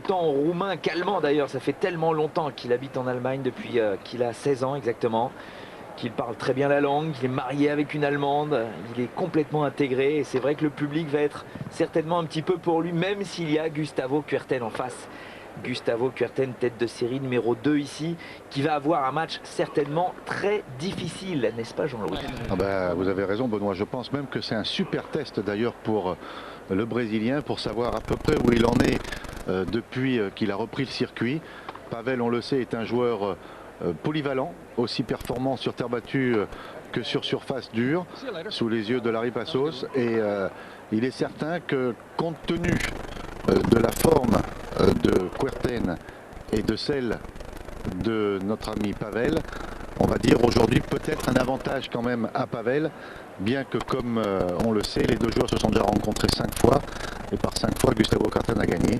temps roumain, calmant d'ailleurs. Ça fait tellement longtemps qu'il habite en Allemagne, depuis qu'il a 16 ans exactement, qu'il parle très bien la langue, qu'il est marié avec une Allemande, il est complètement intégré. Et c'est vrai que le public va être certainement un petit peu pour lui, même s'il y a Gustavo Kuerten en face. Gustavo Kuerten, tête de série numéro 2 ici, qui va avoir un match certainement très difficile, n'est-ce pas Jean-Louis? Vous avez raison Benoît, je pense même que c'est un super test d'ailleurs pour le Brésilien, pour savoir à peu près où il en est depuis qu'il a repris le circuit. Pavel, on le sait, est un joueur polyvalent, aussi performant sur terre battue que sur surface dure, sous les yeux de Larry Passos, et il est certain que compte tenu de la forme de Kuerten et de celle de notre ami Pavel, on va dire aujourd'hui peut-être un avantage quand même à Pavel, bien que comme on le sait, les deux joueurs se sont déjà rencontrés 5 fois, et par 5 fois Gustavo Kuerten a gagné,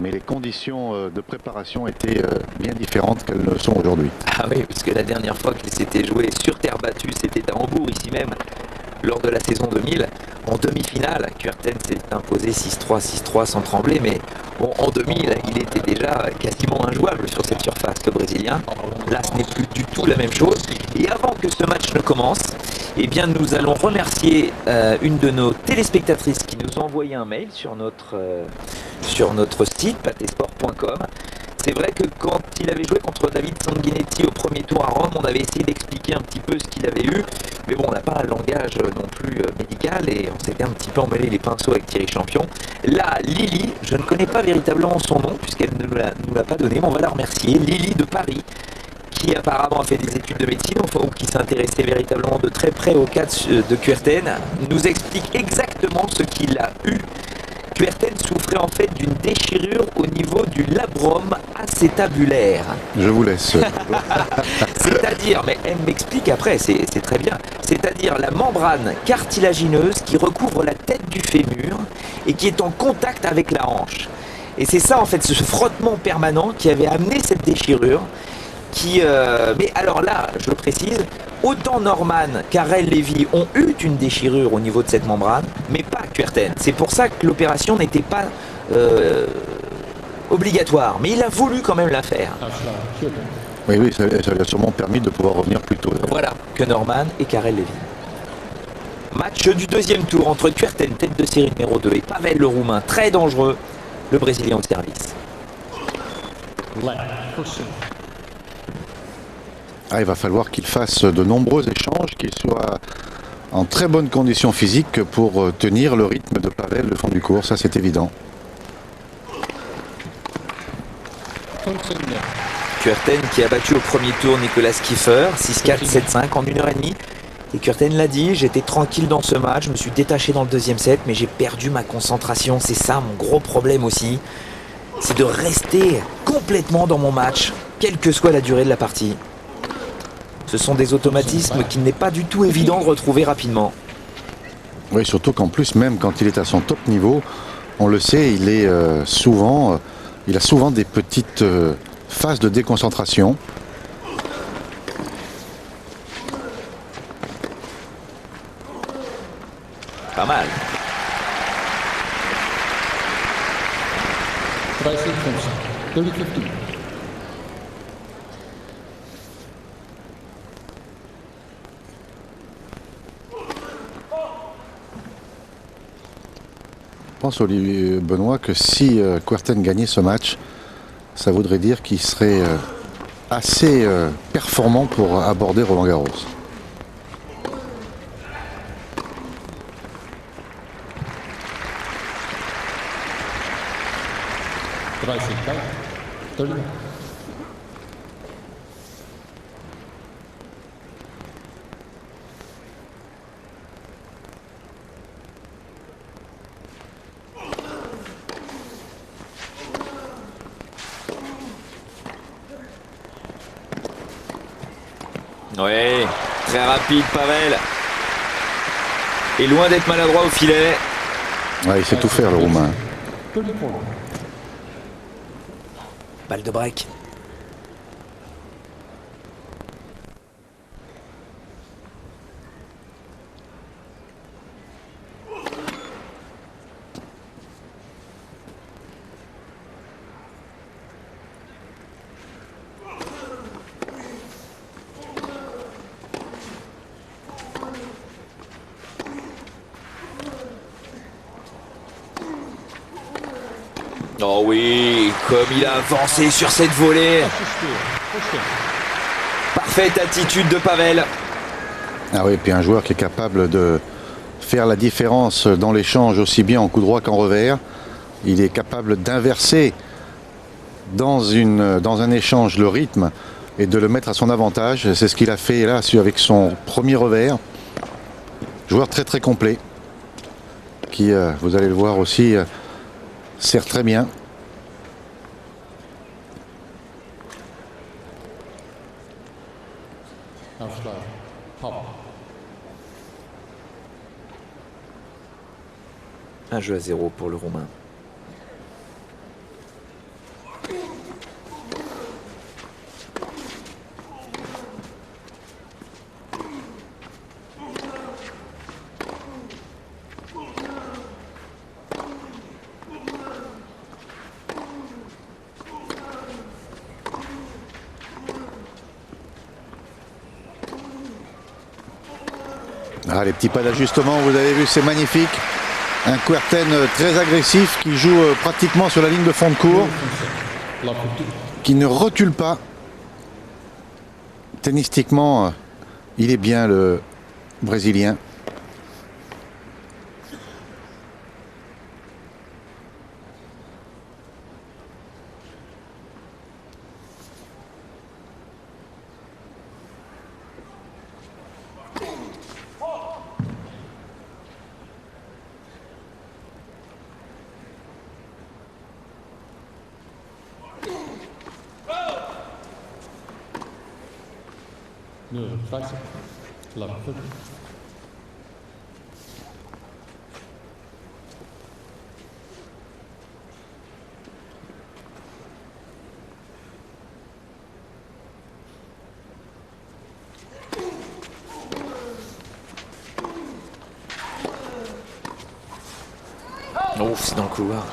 mais les conditions de préparation étaient bien différentes qu'elles ne sont aujourd'hui. Ah oui, puisque la dernière fois qu'il s'était joué sur terre battue, c'était à Hambourg, ici même, lors de la saison 2000. En demi-finale, Kuerten s'est imposé 6-3, 6-3 sans trembler, mais bon, en 2000, il était déjà quasiment injouable sur cette surface, le Brésilien. Là, ce n'est plus du tout la même chose. Et avant que ce match ne commence, eh bien, nous allons remercier une de nos téléspectatrices qui nous a envoyé un mail sur notre site, patesport.com. C'est vrai que quand il avait joué contre David Sanguinetti au premier tour à Rome, on avait essayé d'expliquer un petit peu ce qu'il avait eu. Mais bon, on n'a pas un langage non plus médical et on s'était un petit peu emmêlé les pinceaux avec Thierry Champion. Là, Lily, je ne connais pas véritablement son nom puisqu'elle ne nous l'a pas donné, mais on va la remercier. Lily de Paris, qui apparemment a fait des études de médecine, enfin, ou qui s'intéressait véritablement de très près au cas de Kuerten, nous explique exactement ce qu'il a eu. Kuerten souffrait en fait d'une déchirure au niveau du labrum acétabulaire. Je vous laisse. C'est-à-dire, mais elle m'explique après, c'est très bien, c'est-à-dire la membrane cartilagineuse qui recouvre la tête du fémur et qui est en contact avec la hanche. Et c'est ça en fait, ce frottement permanent qui avait amené cette déchirure. Mais alors là, je précise, autant Norman qu'Arel Levy ont eu une déchirure au niveau de cette membrane, mais pas Kuerten. C'est pour ça que l'opération n'était pas obligatoire, mais il a voulu quand même la faire. Oui, ça lui a sûrement permis de pouvoir revenir plus tôt. Voilà, que Norman et qu'Arel Levy. Match du deuxième tour entre Kuerten, tête de série numéro 2, et Pavel le Roumain, très dangereux, le Brésilien au service. Il va falloir qu'il fasse de nombreux échanges, qu'il soit en très bonne condition physique pour tenir le rythme de Pavel le fond du court, ça c'est évident. Kuerten qui a battu au premier tour Nicolas Kiefer, 6-4, 7-5 en 1h30. Et Kuerten l'a dit, j'étais tranquille dans ce match, je me suis détaché dans le deuxième set, mais j'ai perdu ma concentration. C'est ça mon gros problème aussi. C'est de rester complètement dans mon match, quelle que soit la durée de la partie. Ce sont des automatismes qu'il n'est pas du tout évident de retrouver rapidement. Oui, surtout qu'en plus, même quand il est à son top niveau, on le sait, il a souvent des petites phases de déconcentration. Pas mal. Je pense, Olivier Benoît, que si Kuerten gagnait ce match, ça voudrait dire qu'il serait assez performant pour aborder Roland-Garros. Oui, très rapide Pavel. Et loin d'être maladroit au filet. Il sait tout faire le Roumain. Balle de break. Oh oui, comme il a avancé sur cette volée. Parfaite attitude de Pavel. Ah oui, et puis un joueur qui est capable de faire la différence dans l'échange aussi bien en coup droit qu'en revers. Il est capable d'inverser dans un échange le rythme et de le mettre à son avantage. C'est ce qu'il a fait là avec son premier revers. Joueur très très complet qui, vous allez le voir aussi, sert très bien. Un jeu à 0 pour le Roumain. Ah, les petits pas d'ajustement, vous avez vu, c'est magnifique. Un Kuerten très agressif qui joue pratiquement sur la ligne de fond de cours, qui ne recule pas. Tennistiquement, il est bien le Brésilien. Ouf, c'est dans le couloir.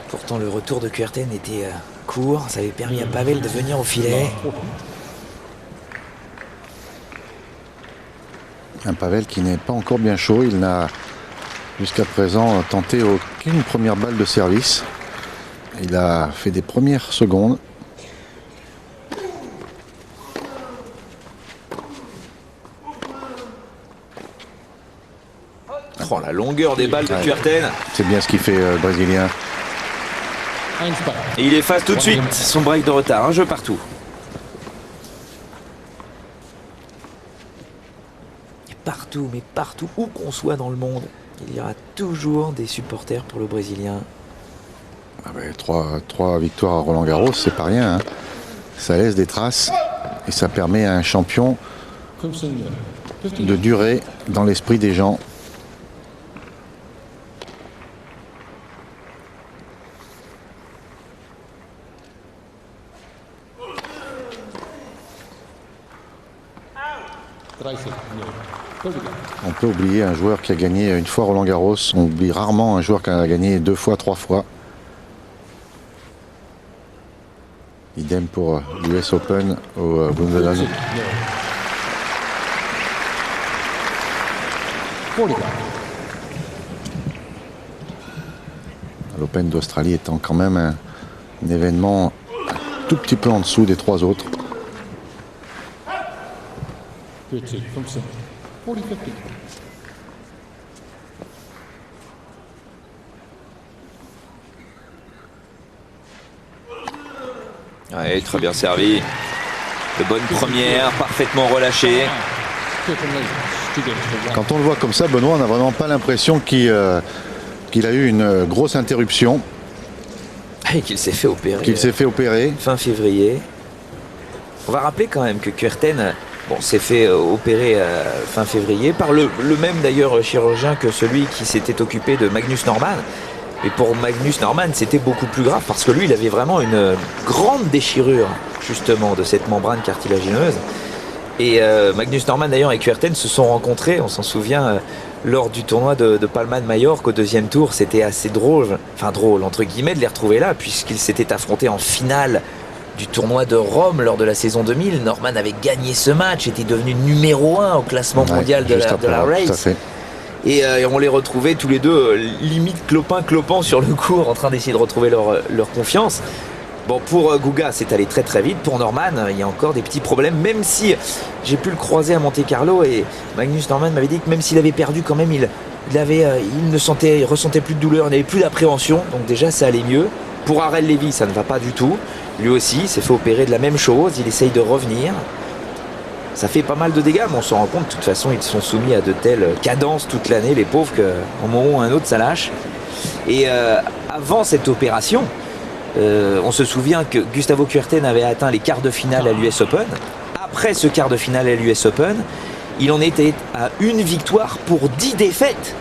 Pourtant, le retour de Kuerten était court. Ça avait permis à Pavel de venir au filet. Un Pavel qui n'est pas encore bien chaud. Il n'a jusqu'à présent tenté aucune première balle de service. Il a fait des premières secondes. Oh, la longueur des balles de Kuerten. C'est bien ce qu'il fait, le Brésilien. Et il efface tout de suite son break de retard. Un jeu partout. Et partout, mais partout, où qu'on soit dans le monde, il y aura toujours des supporters pour le Brésilien. Ah ben, trois victoires à Roland-Garros, c'est pas rien, hein. Ça laisse des traces et ça permet à un champion de durer dans l'esprit des gens. On peut oublier un joueur qui a gagné une fois Roland-Garros. On oublie rarement un joueur qui a gagné 2 fois, 3 fois. Idem pour l'US Open au Wimbledon. L'Open d'Australie étant quand même un événement un tout petit peu en dessous des 3 autres. Ouais, très bien servi. De bonne première, parfaitement relâché. Quand on le voit comme ça, Benoît, on n'a vraiment pas l'impression qu'il a eu une grosse interruption. Et qu'il s'est fait opérer. Qu'il s'est fait opérer. Fin février. On va rappeler quand même que Kuerten s'est fait opérer fin février par le même d'ailleurs chirurgien que celui qui s'était occupé de Magnus Norman. Et pour Magnus Norman, c'était beaucoup plus grave parce que lui, il avait vraiment une grande déchirure justement de cette membrane cartilagineuse. Et Magnus Norman d'ailleurs et Kuerten se sont rencontrés, on s'en souvient, lors du tournoi de Palma de Majorque au 2e tour. C'était assez drôle, enfin drôle entre guillemets, de les retrouver là, puisqu'ils s'étaient affrontés en finale du tournoi de Rome lors de la saison 2000. Norman avait gagné ce match, était devenu numéro 1 au classement mondial de la race. Et on les retrouvait tous les deux limite clopin-clopant sur le court en train d'essayer de retrouver leur confiance. Bon, pour Guga, c'est allé très très vite. Pour Norman, il y a encore des petits problèmes, même si j'ai pu le croiser à Monte-Carlo et Magnus Norman m'avait dit que même s'il avait perdu, quand même, il ressentait plus de douleur, il n'avait plus d'appréhension, donc déjà ça allait mieux. Pour Harel Levy, ça ne va pas du tout. Lui aussi s'est fait opérer de la même chose, il essaye de revenir. Ça fait pas mal de dégâts, mais on s'en rend compte, de toute façon, ils sont soumis à de telles cadences toute l'année, les pauvres, qu'au moment où un autre, ça lâche. Et avant cette opération, on se souvient que Gustavo Kuerten avait atteint les quarts de finale à l'US Open. Après ce quart de finale à l'US Open, il en était à une victoire pour 10 défaites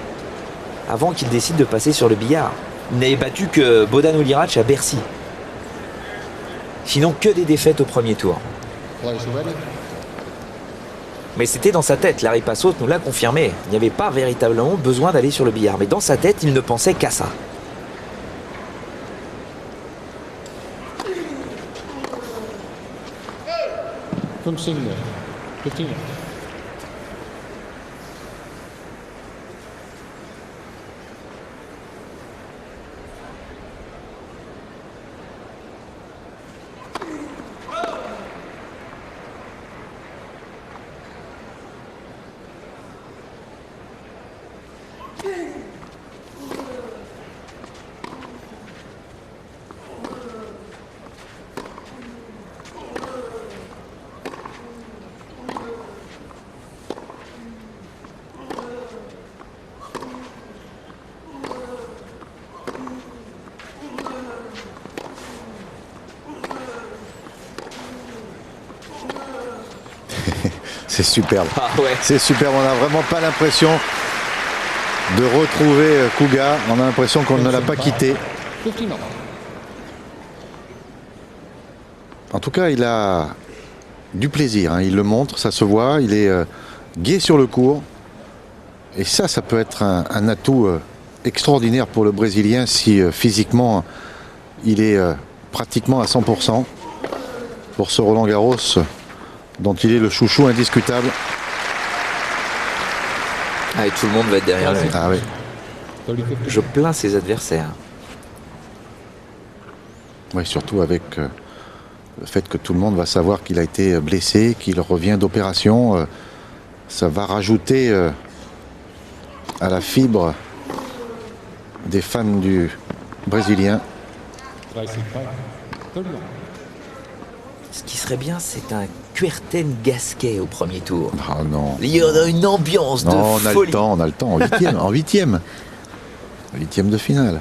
avant qu'il décide de passer sur le billard. Il n'avait battu que Bodan Olierac à Bercy. Sinon, que des défaites au premier tour. Mais c'était dans sa tête, Larry Passos nous l'a confirmé. Il n'y avait pas véritablement besoin d'aller sur le billard. Mais dans sa tête, il ne pensait qu'à ça. From Singler, 15. C'est superbe. Ah ouais. C'est superbe. On n'a vraiment pas l'impression de retrouver Kuga. On a l'impression qu'on ne l'a pas quitté. En tout cas, il a du plaisir. Hein. Il le montre, ça se voit. Il est gai sur le court. Et ça peut être un atout extraordinaire pour le Brésilien si physiquement il est pratiquement à 100% pour ce Roland-Garros dont il est le chouchou indiscutable. Ah, et tout le monde va être derrière lui. Ah oui. Je plains ses adversaires. Oui, surtout avec le fait que tout le monde va savoir qu'il a été blessé, qu'il revient d'opération. Ça va rajouter à la fibre des fans du Brésilien. Ce qui serait bien, c'est un Kuerten Gasquet au premier tour. Ah non. Il y a une ambiance de folie. On a le temps, en huitième. Huitième de finale.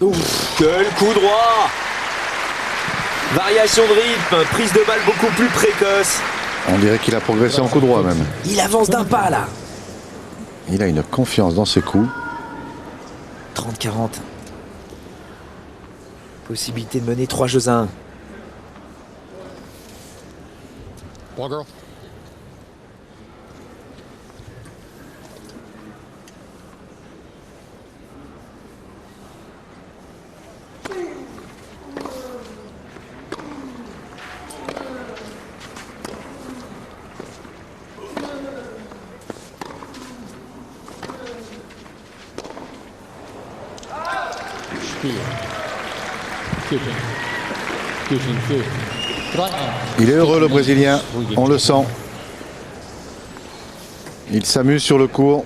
Ouf, quel coup droit! Variation de rythme, prise de balle beaucoup plus précoce. On dirait qu'il a progressé en coup droit même. Il avance d'un pas là. Il a une confiance dans ses coups. 30-40. Possibilité de mener 3 jeux à 1. Il est heureux le Brésilien, on le sent. Il s'amuse sur le court.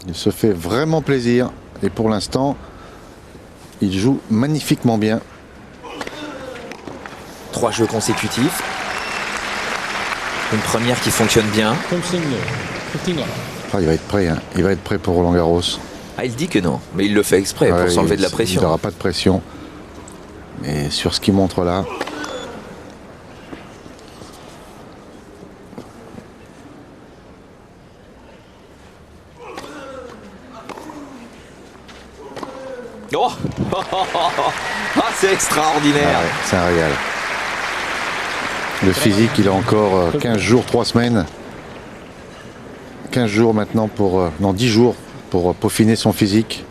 Il se fait vraiment plaisir. Et pour l'instant, il joue magnifiquement bien. 3 jeux consécutifs. Une première qui fonctionne bien. Ah, il va être prêt, hein. Il va être prêt pour Roland Garros. Ah, il dit que non, mais il le fait exprès pour s'enlever de la pression. Il n'aura pas de pression. Mais sur ce qu'il montre là, Oh ah, c'est extraordinaire. Ah ouais, c'est un régal. Le physique, il a encore 15 jours, 3 semaines. 15 jours maintenant pour... non, 10 jours pour peaufiner son physique.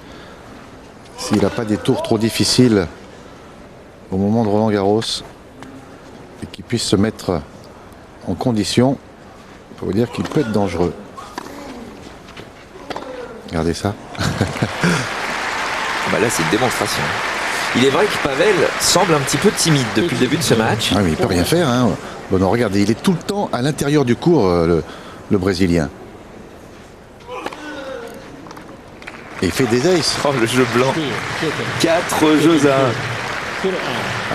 S'il n'a pas des tours trop difficiles au moment de Roland Garros et qu'il puisse se mettre en condition, il faut vous dire qu'il peut être dangereux. Regardez ça. Bah là, c'est une démonstration. Il est vrai que Pavel semble un petit peu timide depuis le début de ce match. Ah, mais il peut rien faire. Hein. Bon, non, regardez, il est tout le temps à l'intérieur du court, le Brésilien. Et il fait des aces. Oh, le jeu blanc. 4 jeux à 1.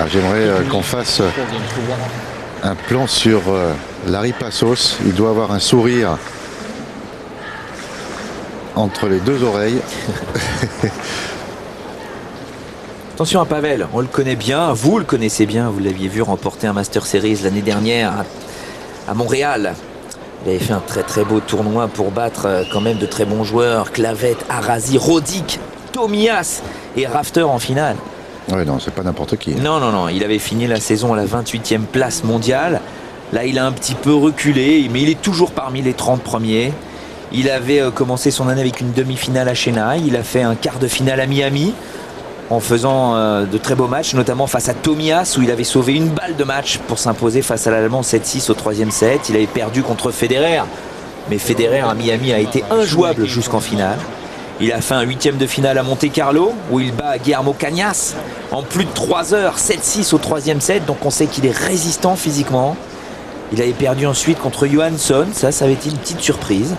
Ah, j'aimerais qu'on fasse un plan sur Larry Passos. Il doit avoir un sourire entre les deux oreilles. Attention à Pavel, on le connaît bien, vous le connaissez bien, vous l'aviez vu remporter un Master Series l'année dernière à Montréal. Il avait fait un très très beau tournoi pour battre quand même de très bons joueurs, Clavette, Arasi, Roddick, Tomias et Rafter en finale. Oui, non, c'est pas n'importe qui. Non, non, non, il avait fini la saison à la 28e place mondiale. Là, il a un petit peu reculé, mais il est toujours parmi les 30 premiers. Il avait commencé son année avec une demi-finale à Chennai. Il a fait un quart de finale à Miami en faisant de très beaux matchs, notamment face à Tomias, où il avait sauvé une balle de match pour s'imposer face à l'Allemand 7-6 au 3e set. Il avait perdu contre Federer, mais Federer à Miami a été injouable jusqu'en finale. Il a fait un 8e de finale à Monte Carlo, où il bat Guillermo Cañas en plus de 3 heures, 7-6 au 3e set, donc on sait qu'il est résistant physiquement. Il avait perdu ensuite contre Johansson, ça avait été une petite surprise.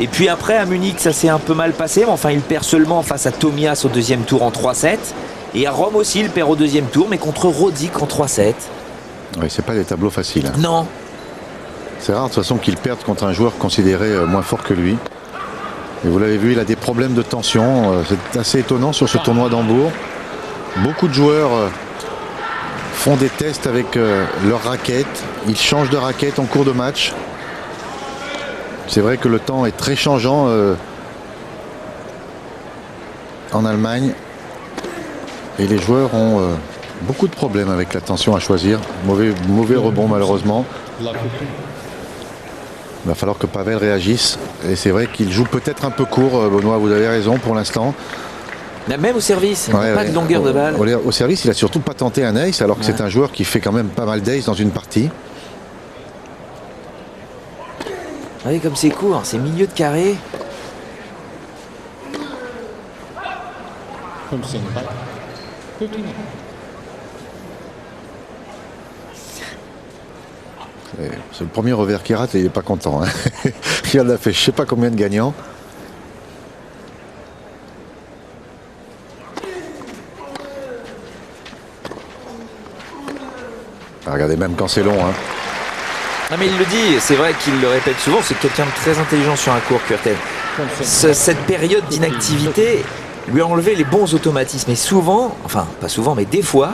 Et puis après à Munich ça s'est un peu mal passé, mais enfin il perd seulement face à Tomias au 2e tour en 3-7. Et à Rome aussi il perd au 2e tour, mais contre Roddick en 3-7. Oui, c'est pas des tableaux faciles. Hein. Non. C'est rare de toute façon qu'il perde contre un joueur considéré moins fort que lui. Et vous l'avez vu, il a des problèmes de tension. C'est assez étonnant sur ce tournoi d'Hambourg. Beaucoup de joueurs font des tests avec leur raquette. Ils changent de raquette en cours de match. C'est vrai que le temps est très changeant en Allemagne. Et les joueurs ont beaucoup de problèmes avec la tension à choisir. Mauvais rebond malheureusement. Il va falloir que Pavel réagisse. Et c'est vrai qu'il joue peut-être un peu court, Benoît, vous avez raison pour l'instant. Même au service, il n'a pas de longueur de balle. Au service, il a surtout pas tenté un ace, alors que c'est un joueur qui fait quand même pas mal d'ace dans une partie. Vous voyez comme c'est court, c'est milieu de carré. C'est le premier revers qu'il rate et il n'est pas content. Hein. Il en a fait je ne sais pas combien de gagnants. Regardez, même quand c'est long. Hein. Non mais il le dit, c'est vrai qu'il le répète souvent, c'est quelqu'un de très intelligent sur un court, Kuerten. Cette période d'inactivité lui a enlevé les bons automatismes. Et souvent, enfin pas souvent, mais des fois,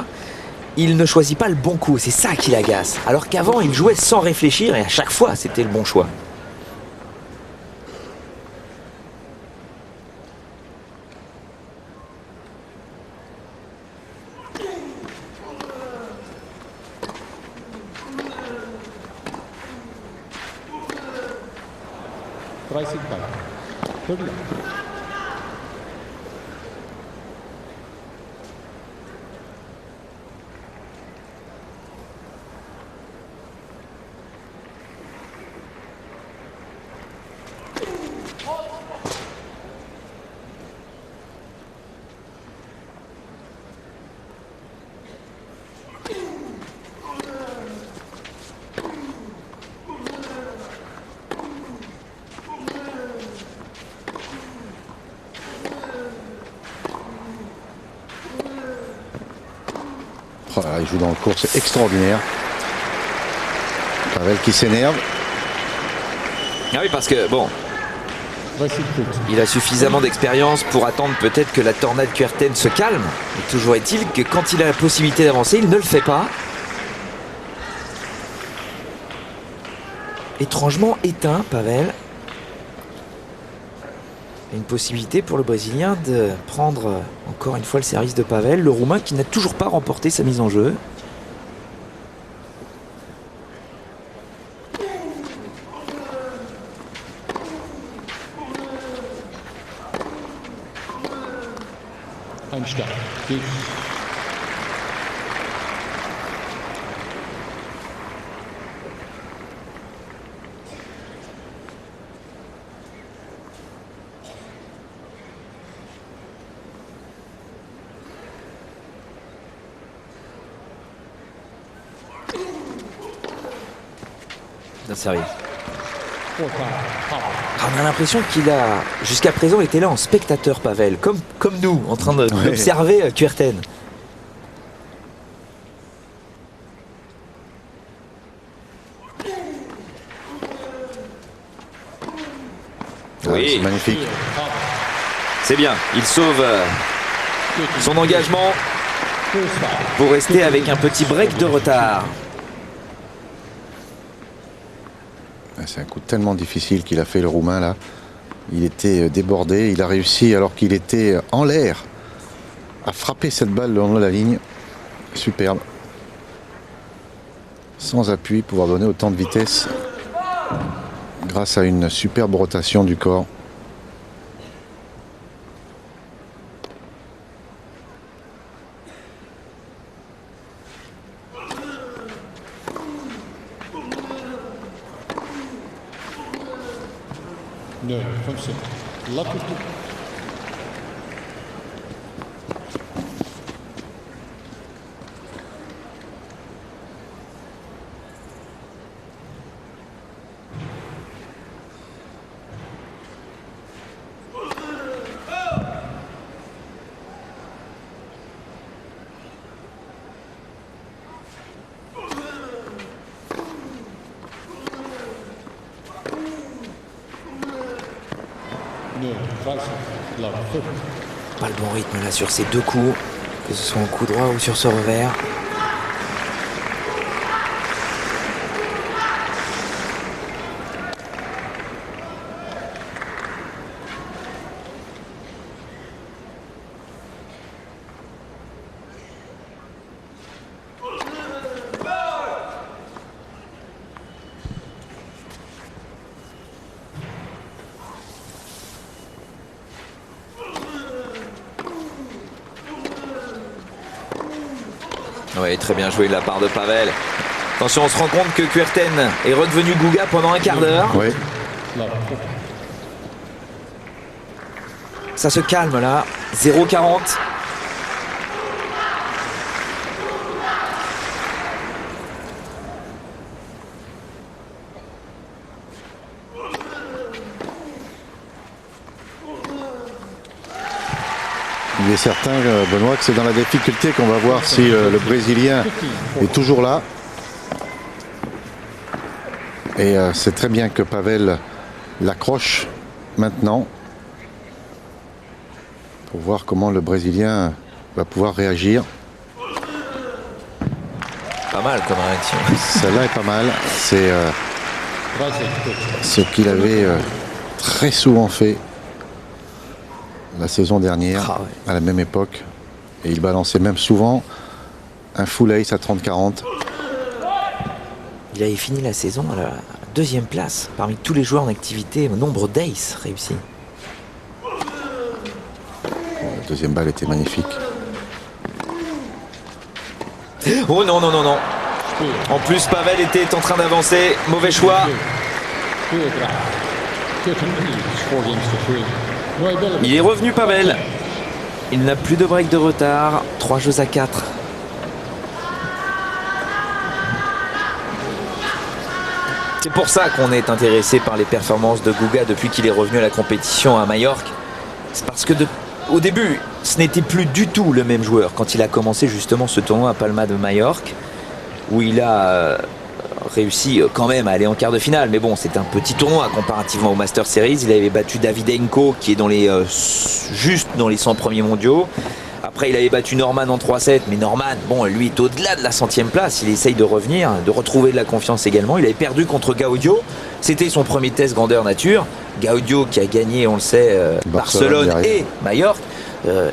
il ne choisit pas le bon coup. C'est ça qui l'agace. Alors qu'avant, il jouait sans réfléchir et à chaque fois, c'était le bon choix. Rising back. Good luck. Oh là, il joue dans le court, c'est extraordinaire. Pavel qui s'énerve. Ah oui, parce que bon, il a suffisamment d'expérience pour attendre peut-être que la tornade Kuerten se calme. Et toujours est-il que quand il a la possibilité d'avancer, il ne le fait pas. Étrangement éteint, Pavel. Une possibilité pour le Brésilien de prendre encore une fois le service de Pavel, le Roumain qui n'a toujours pas remporté sa mise en jeu. Einstein. Geht. Bien servi. Four-time. Power. On a l'impression qu'il a jusqu'à présent été là en spectateur, Pavel, comme nous, en train d'observer Kuerten. Oui, c'est magnifique. C'est bien, il sauve son engagement pour rester avec un petit break de retard. C'est un coup tellement difficile qu'il a fait le Roumain là. Il était débordé, il a réussi alors qu'il était en l'air à frapper cette balle le long de la ligne. Superbe. Sans appui, pouvoir donner autant de vitesse grâce à une superbe rotation du corps. No, 15. Love 50. No, 30. Love 50. Pas le bon rythme là sur ces deux coups, que ce soit en coup droit ou sur ce revers. Oui, très bien joué de la part de Pavel. Attention, on se rend compte que Kuerten est redevenu Guga pendant un quart d'heure. Oui. Love 50. Ça se calme là. 0,40. Il est certain, Benoît, que c'est dans la difficulté qu'on va voir si le Brésilien est toujours là. Et c'est très bien que Pavel l'accroche maintenant pour voir comment le Brésilien va pouvoir réagir. Pas mal comme réaction. Celle-là est pas mal. C'est 30. ce qu'il avait très souvent fait la saison dernière, Ah ouais. à la même époque. Et il balançait même souvent un full ace à 30-40. Il avait fini la saison à la deuxième place parmi tous les joueurs en activité au nombre d'aces réussis. La deuxième balle était magnifique. Oh non, non, non, non. En plus, Pavel était en train d'avancer. Mauvais choix. Clear drive. Kuerten leads 4 games to 3. No ability. Il est revenu, Pavel. Il n'a plus de break de retard. 3 jeux à 4. C'est pour ça qu'on est intéressé par les performances de Guga depuis qu'il est revenu à la compétition à Majorque. C'est parce que au début, ce n'était plus du tout le même joueur quand il a commencé justement ce tournoi à Palma de Majorque, où il a réussi quand même à aller en quart de finale. Mais bon, c'est un petit tournoi comparativement au Master Series. Il avait battu Davydenko, qui est juste dans les 100 premiers mondiaux. Après, Après, il avait battu Norman en 3-7, mais Norman, bon, lui est au-delà de la 100e place. Il essaye de revenir, de retrouver de la confiance également. Il avait perdu contre Gaudio. C'était son premier test grandeur nature. Gaudio, qui a gagné, on le sait, Barcelone et Majorque,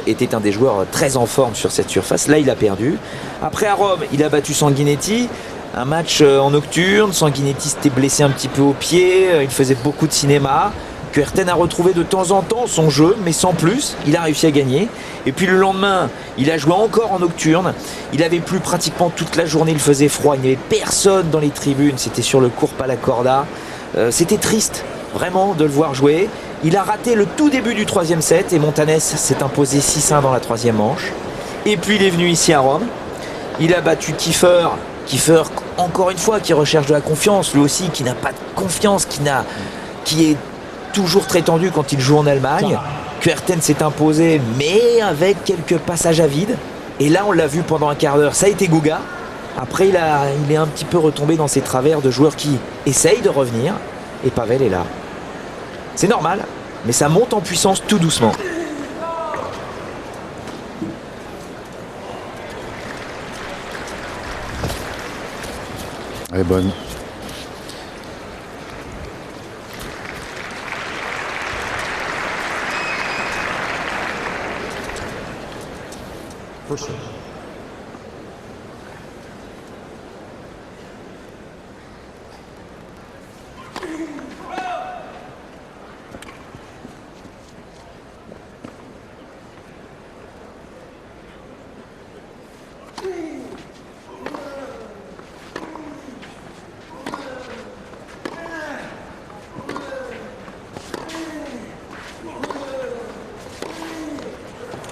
était un des joueurs très en forme sur cette surface. Là, il a perdu. Après, à Rome, il a battu Sanguinetti. Un match en nocturne. Sanguinetti s'était blessé un petit peu au pied. Il faisait beaucoup de cinéma. Kuerten a retrouvé de temps en temps son jeu, mais sans plus. Il a réussi à gagner. Et puis le lendemain, il a joué encore en nocturne. Il avait plu pratiquement toute la journée. Il faisait froid. Il n'y avait personne dans les tribunes. C'était sur le cours Palacorda. C'était triste, vraiment, de le voir jouer. Il a raté le tout début du 3e set et Montanes s'est imposé 6-1 dans la 3e manche. Et puis il est venu ici à Rome. Il a battu Kiefer. Kiefer, encore une fois, qui recherche de la confiance. Lui aussi, qui n'a pas de confiance, qui est toujours très tendu quand il joue en Allemagne. Kuerten s'est imposé, mais avec quelques passages à vide. Et là, on l'a vu pendant un quart d'heure. Ça a été Guga. Après, il est un petit peu retombé dans ses travers de joueurs qui essayent de revenir. Et Pavel est là. C'est normal, mais ça monte en puissance tout doucement. Elle est bonne. First serve.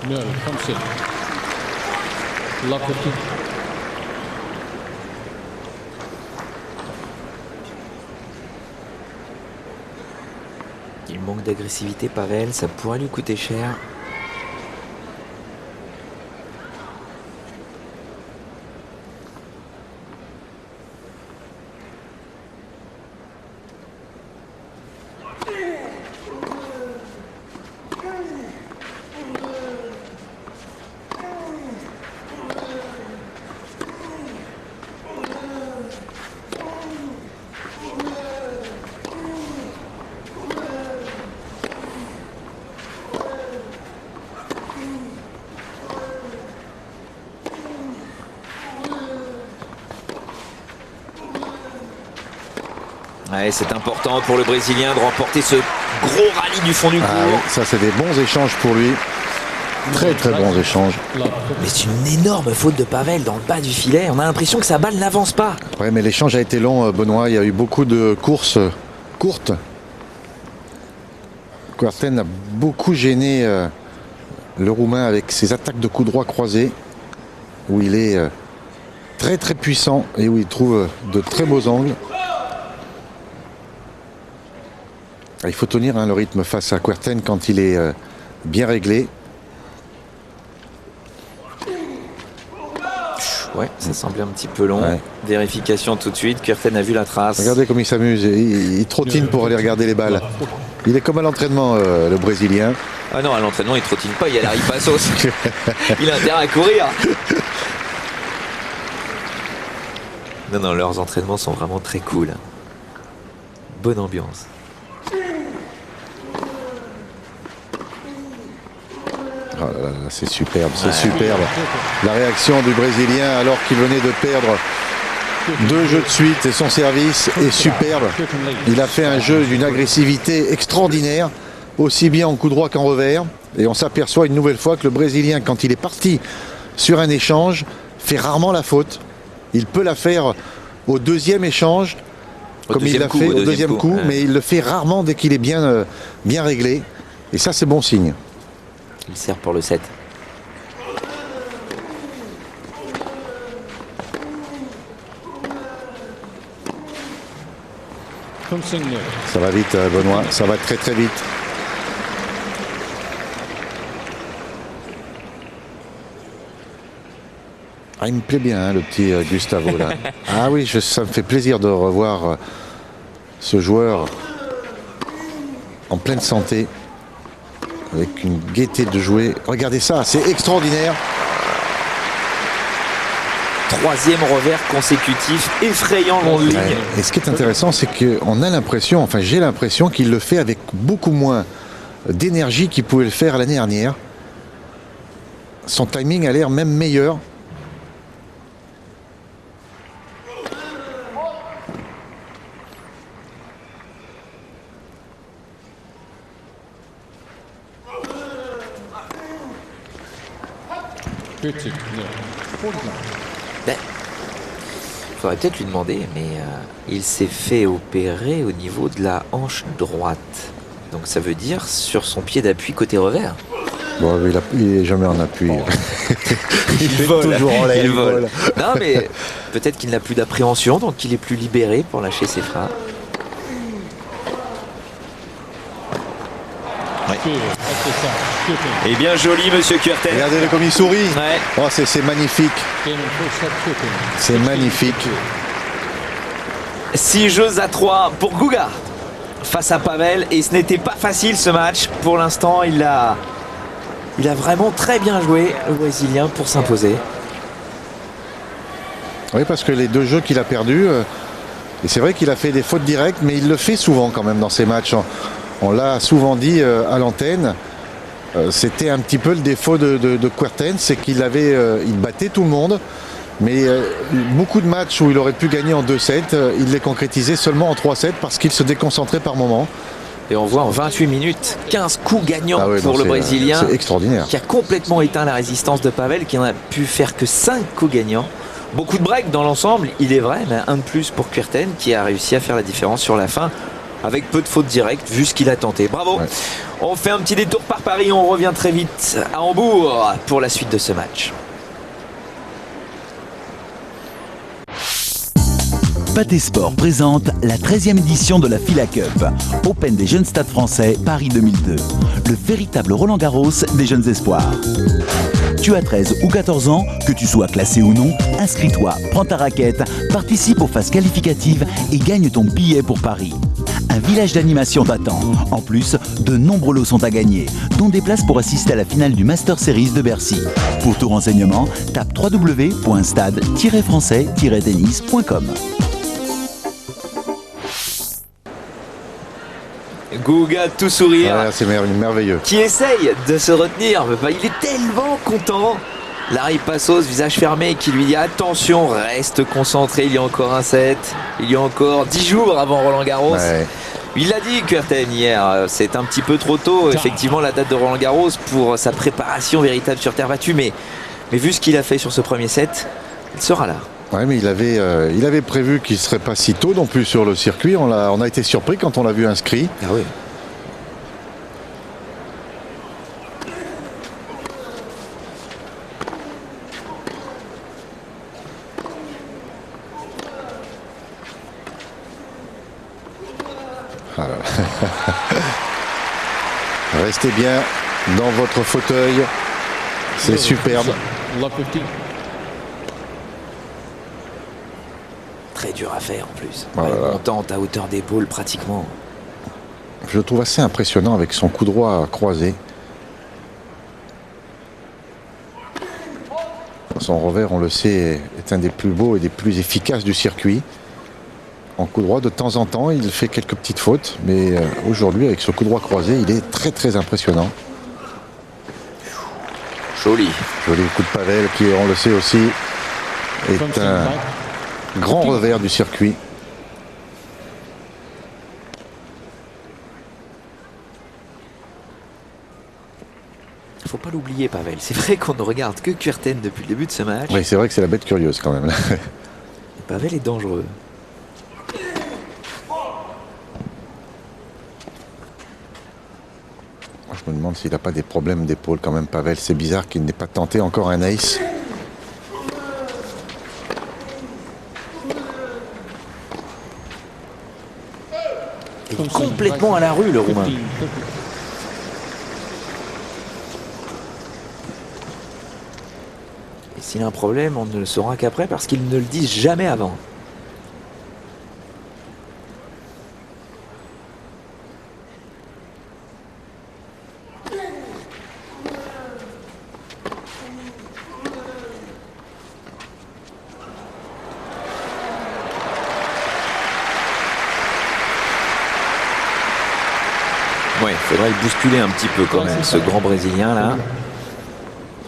No, comes in. Love 15. Il manque d'agressivité, Pavel. Ça pourrait lui coûter cher. Ouais, c'est important pour le Brésilien de remporter ce gros rallye du fond du court. Oui, ça, c'est des bons échanges pour lui. Très très bons échanges. Mais c'est une énorme faute de Pavel dans le bas du filet. On a l'impression que sa balle n'avance pas. Oui, mais l'échange a été long, Benoît. Il y a eu beaucoup de courses courtes. Kuerten a beaucoup gêné le Roumain avec ses attaques de coups droits croisés, où il est très très puissant et où il trouve de très beaux angles. Il faut tenir le rythme face à Kuerten quand il est bien réglé. Ouais, ça semblait un petit peu long. Ouais. Vérification tout de suite. Kuerten a vu la trace. Regardez comme il s'amuse. Il trottine pour aller regarder les balles. Il est comme à l'entraînement, le Brésilien. Ah non, à l'entraînement, il trottine pas. Il y a la ripassos. Il a intérêt à courir. Non, non, leurs entraînements sont vraiment très cool. Bonne ambiance. Oh là là, c'est superbe, c'est superbe. La réaction du Brésilien alors qu'il venait de perdre 2 jeux de suite et son service est superbe. Il a fait un jeu d'une agressivité extraordinaire, aussi bien en coup droit qu'en revers. Et on s'aperçoit une nouvelle fois que le Brésilien, quand il est parti sur un échange, fait rarement la faute. Il peut la faire au deuxième échange, comme il l'a fait au deuxième coup, mais il le fait rarement dès qu'il est bien réglé. Et ça, c'est bon signe. Il sert pour le 7. Ça va vite, Benoît, ça va très très vite. Ah, il me plaît bien, le petit Gustavo là. Ah oui, ça me fait plaisir de revoir ce joueur en pleine santé. avec une gaieté de jouer. Regardez ça, c'est extraordinaire. Troisième revers consécutif, effrayant long de ligne. Ouais. Et ce qui est intéressant, c'est qu'on a l'impression, enfin j'ai l'impression qu'il le fait avec beaucoup moins d'énergie qu'il pouvait le faire l'année dernière. Son timing a l'air même meilleur. Ben, faudrait peut-être lui demander, mais il s'est fait opérer au niveau de la hanche droite. Donc ça veut dire sur son pied d'appui côté revers. Bon, il est jamais en appui. Bon. Il est toujours en l'air. Il vole. Non, mais peut-être qu'il n'a plus d'appréhension, donc il est plus libéré pour lâcher ses frappes. Ouais. Et bien joli, monsieur Kuerten. Regardez-le comme il sourit. Ouais. Oh, c'est magnifique. C'est magnifique. 6 jeux à 3 pour Guga face à Pavel. Et ce n'était pas facile ce match. Pour l'instant, il a vraiment très bien joué, le Brésilien, pour s'imposer. Oui, parce que les deux jeux qu'il a perdus, et c'est vrai qu'il a fait des fautes directes, mais il le fait souvent quand même dans ces matchs. On l'a souvent dit à l'antenne. C'était un petit peu le défaut de Kuerten, c'est qu'il il battait tout le monde, mais beaucoup de matchs où il aurait pu gagner en 2-7, il les concrétisait seulement en 3-7 parce qu'il se déconcentrait par moments. Et on voit en 28 minutes 15 coups gagnants pour le Brésilien. C'est extraordinaire. Qui a complètement éteint la résistance de Pavel, qui n'a pu faire que 5 coups gagnants. Beaucoup de breaks dans l'ensemble, il est vrai, mais un de plus pour Kuerten qui a réussi à faire la différence sur la fin. Avec peu de fautes directes, vu ce qu'il a tenté. Bravo. Ouais. On fait un petit détour par Paris. On revient très vite à Hambourg pour la suite de ce match. Pâté Sport présente la 13e édition de la Fila Cup, Open des jeunes stades français Paris 2002. Le véritable Roland Garros des jeunes espoirs. Tu as 13 ou 14 ans, que tu sois classé ou non, inscris-toi, prends ta raquette, participe aux phases qualificatives et gagne ton billet pour Paris. Un village d'animation t'attend. En plus, de nombreux lots sont à gagner, dont des places pour assister à la finale du Master Series de Bercy. Pour tout renseignement, tape www.stade-français-tennis.com. Guga tout sourire. Ouais, c'est merveilleux. Qui essaye de se retenir, mais il est tellement content. Larry Passos, visage fermé, qui lui dit attention, reste concentré, il y a encore un set, il y a encore 10 jours avant Roland Garros. Ouais. Il l'a dit, Kuerten, hier, c'est un petit peu trop tôt, effectivement, la date de Roland Garros pour sa préparation véritable sur terre battue, mais vu ce qu'il a fait sur ce premier set, il sera là. Ouais, mais il avait prévu qu'il ne serait pas si tôt non plus sur le circuit. On a été surpris quand on l'a vu inscrit. Ah oui. Restez bien dans votre fauteuil. C'est superbe. Très dur à faire en plus. Montante à hauteur d'épaule pratiquement. Je le trouve assez impressionnant avec son coup droit croisé. Son revers, on le sait, est un des plus beaux et des plus efficaces du circuit. En coup droit, de temps en temps, il fait quelques petites fautes, mais aujourd'hui, avec ce coup droit croisé, il est très très impressionnant. Joli. Joli coup de Pavel, qui, on le sait aussi, est un grand revers du circuit. Il ne faut pas l'oublier, Pavel. C'est vrai qu'on ne regarde que Kuerten depuis le début de ce match. Oui, c'est vrai que c'est la bête curieuse quand même. Pavel est dangereux. Je me demande s'il n'a pas des problèmes d'épaule quand même, Pavel. C'est bizarre qu'il n'ait pas tenté encore un ace. Il est complètement à la rue, le Roumain. Et s'il a un problème, on ne le saura qu'après parce qu'ils ne le disent jamais avant. faudrait le bousculer un petit peu quand même, ce grand Brésilien là.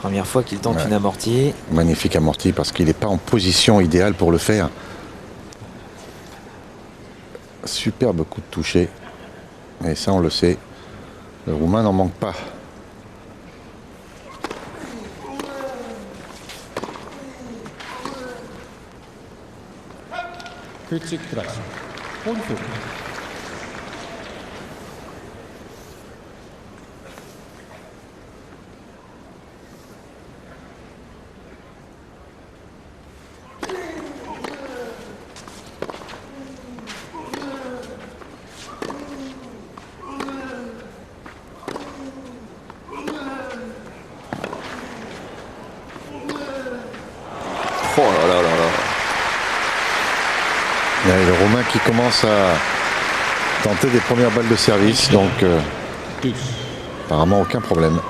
Première fois qu'il tente une amortie. Magnifique amorti parce qu'il n'est pas en position idéale pour le faire. Superbe coup de toucher. Et ça, on le sait. Le Roumain n'en manque pas. Oh là là là là. Et le Roumain qui commence à tenter des premières balles de service, donc apparemment aucun problème.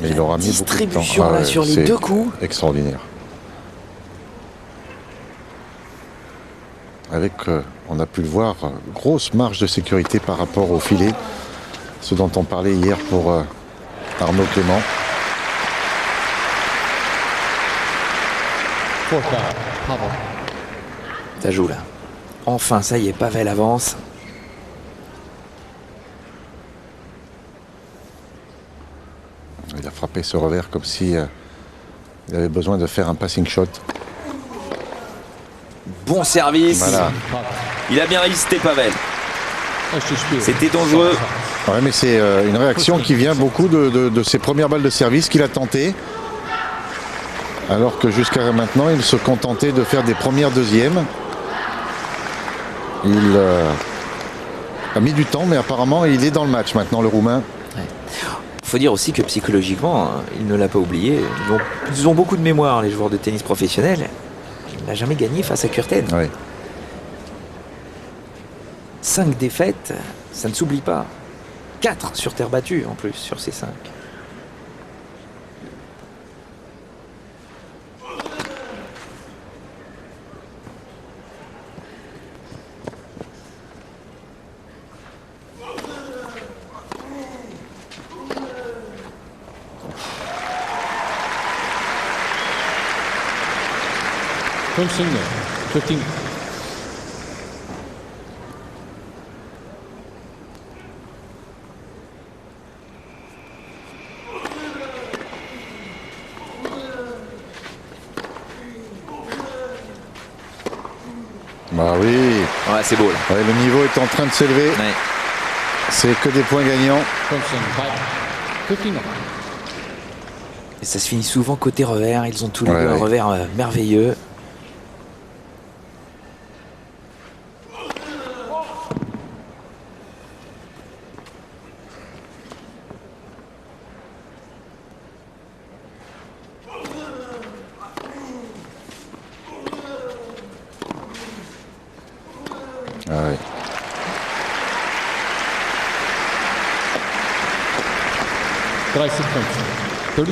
Mais il aura mis beaucoup de temps. Distribution là sur les deux coups. Extraordinaire. Avec, on a pu le voir, grosse marge de sécurité par rapport au filet, ce dont on parlait hier pour Arnaud Clément. Ça joue là. Enfin, ça y est, Pavel avance. Il a frappé ce revers comme si il avait besoin de faire un passing shot. Bon service. Voilà. Il a bien résisté, Pavel. C'était dangereux. Ouais, mais c'est une réaction qui vient beaucoup de ses premières balles de service qu'il a tentées. Alors que jusqu'à maintenant, il se contentait de faire des premières deuxièmes. Il a mis du temps, mais apparemment, il est dans le match maintenant, le Roumain. Il faut dire aussi que psychologiquement, il ne l'a pas oublié. Ils ont beaucoup de mémoire, les joueurs de tennis professionnels. Il n'a jamais gagné face à Kuerten. Ouais. 5 défaites, ça ne s'oublie pas. 4 sur terre battue en plus, sur ces 5. Signal, 15. Bah oui. Ouais, c'est beau là. Ouais, le niveau est en train de s'élever. Ouais. C'est que des points gagnants. 15. Et ça se finit souvent côté revers. Ils ont tous les Ouais, deux un ouais. revers merveilleux. Ah ouais. Try 6 points. 30-50.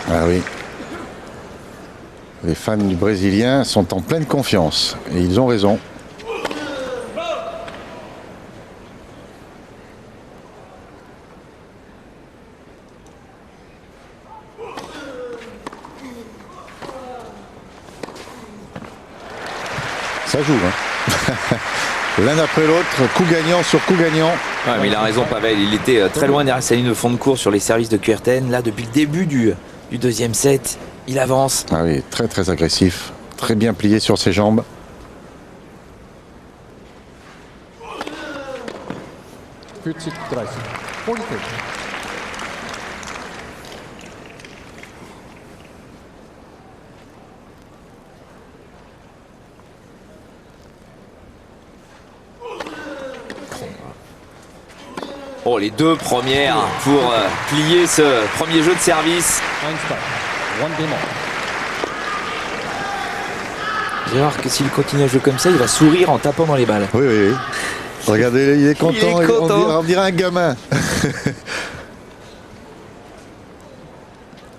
Ah oui. Les fans du Brésilien sont en pleine confiance. Et ils ont raison. Ça joue, hein. L'un après l'autre, coup gagnant sur coup gagnant. Ouais, mais il a raison, Pavel. Il était très loin derrière sa ligne de fond de cours sur les services de Kuerten. Là, depuis le début du deuxième set, il avance. Ah oui, très très agressif. Très bien plié sur ses jambes. Try 40. Oh, les deux premières pour plier ce premier jeu de service. Einstein. One game off. Vous allez voir que s'il continue à jouer comme ça, il va sourire en tapant dans les balles. Oui, oui, oui. Regardez, il est content. Il est content. On dirait un gamin.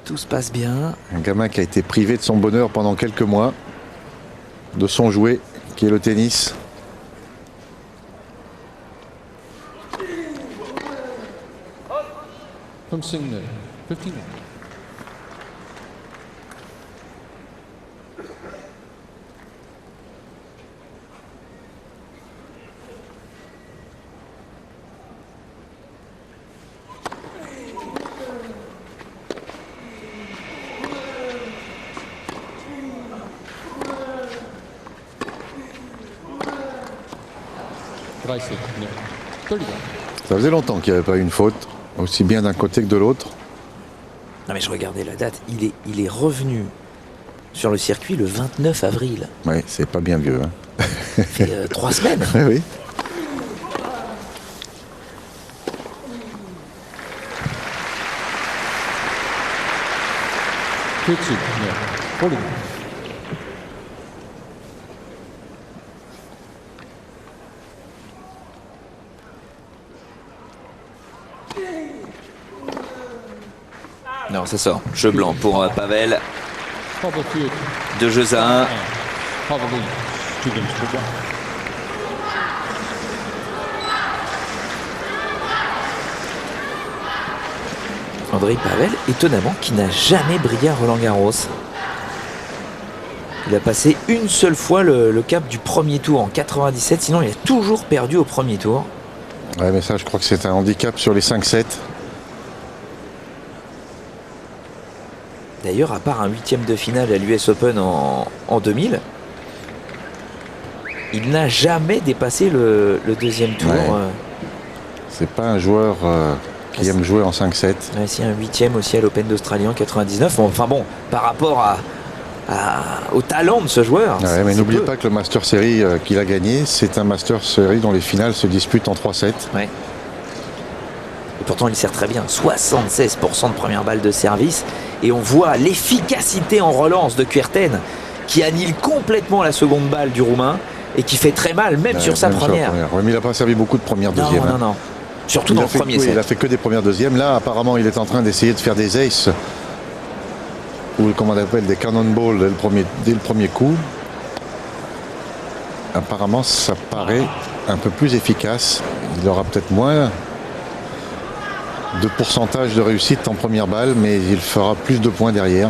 Tout se passe bien. Un gamin qui a été privé de son bonheur pendant quelques mois. de son jouet qui est le tennis. From Singh, 15. Dreißig, 31. Ça faisait longtemps qu'il n'y avait pas eu une faute, aussi bien d'un côté que de l'autre. Non mais je regardais la date, il est revenu sur le circuit le 29 avril. Oui, c'est pas bien vieux. Hein. Ça fait 3 semaines. Oui, oui. Vierzig, 41. Non, ça sort. Jeu blanc pour Pavel. Probably 2 jeux à 1. Probably 2 games to 1. Andrei Pavel, étonnamment, qui n'a jamais brillé à Roland-Garros. Il a passé une seule fois le cap du premier tour en 97, sinon il a toujours perdu au premier tour. Ouais, mais ça, je crois que c'est un handicap sur les 5-7. D'ailleurs, à part un 8e de finale à l'US Open en 2000, il n'a jamais dépassé le deuxième tour. Ouais. C'est pas un joueur qui aime jouer en 5-7. Ouais, si, un 8e aussi à l'Open d'Australie en 99. Bon, enfin bon, par rapport au talent de ce joueur. Ouais, mais n'oubliez pas que le Master Series qu'il a gagné, c'est un Master Series dont les finales se disputent en 3-7. Ouais. Et pourtant, il sert très bien. 76% de première balle de service. Et on voit l'efficacité en relance de Kuerten qui annule complètement la seconde balle du Roumain et qui fait très mal, même sur sa première. Ouais, mais il n'a pas servi beaucoup de première, Non, deuxième. non, non. Surtout dans le premier set. Il a fait que des premières, deuxièmes. Là, apparemment, il est en train d'essayer de faire des aces ou comment on appelle des cannonballs dès le premier coup. Apparemment, ça paraît un peu plus efficace. Il aura peut-être moins de pourcentage de réussite en première balle, mais il fera plus de points derrière.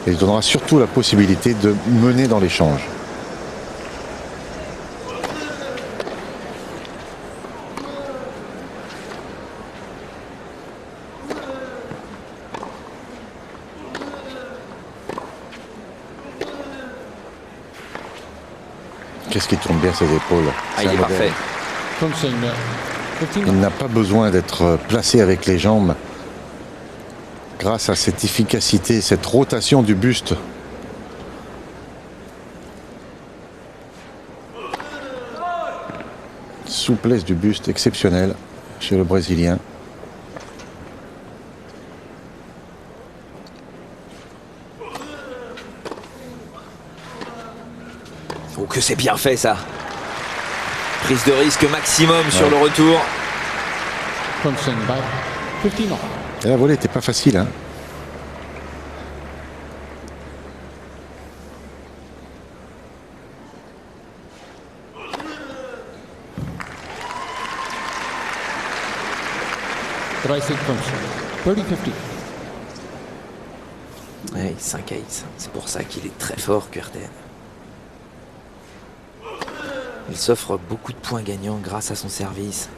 Et il donnera surtout la possibilité de mener dans l'échange. Qu'est-ce qui tourne bien ses épaules? Ah, il est parfait. From Singh, 15. Il n'a pas besoin d'être placé avec les jambes grâce à cette efficacité, cette rotation du buste. Souplesse du buste exceptionnelle chez le Brésilien. Oh, que c'est bien fait ça. Prise de risque maximum sur le retour. From Singh by 15 off. Et la volée n'était pas facile, hein. Dreißig from Singh, 30-50. Ouais, 5 aces. C'est pour ça qu'il est très fort, Kuerten. Il s'offre beaucoup de points gagnants grâce à son service.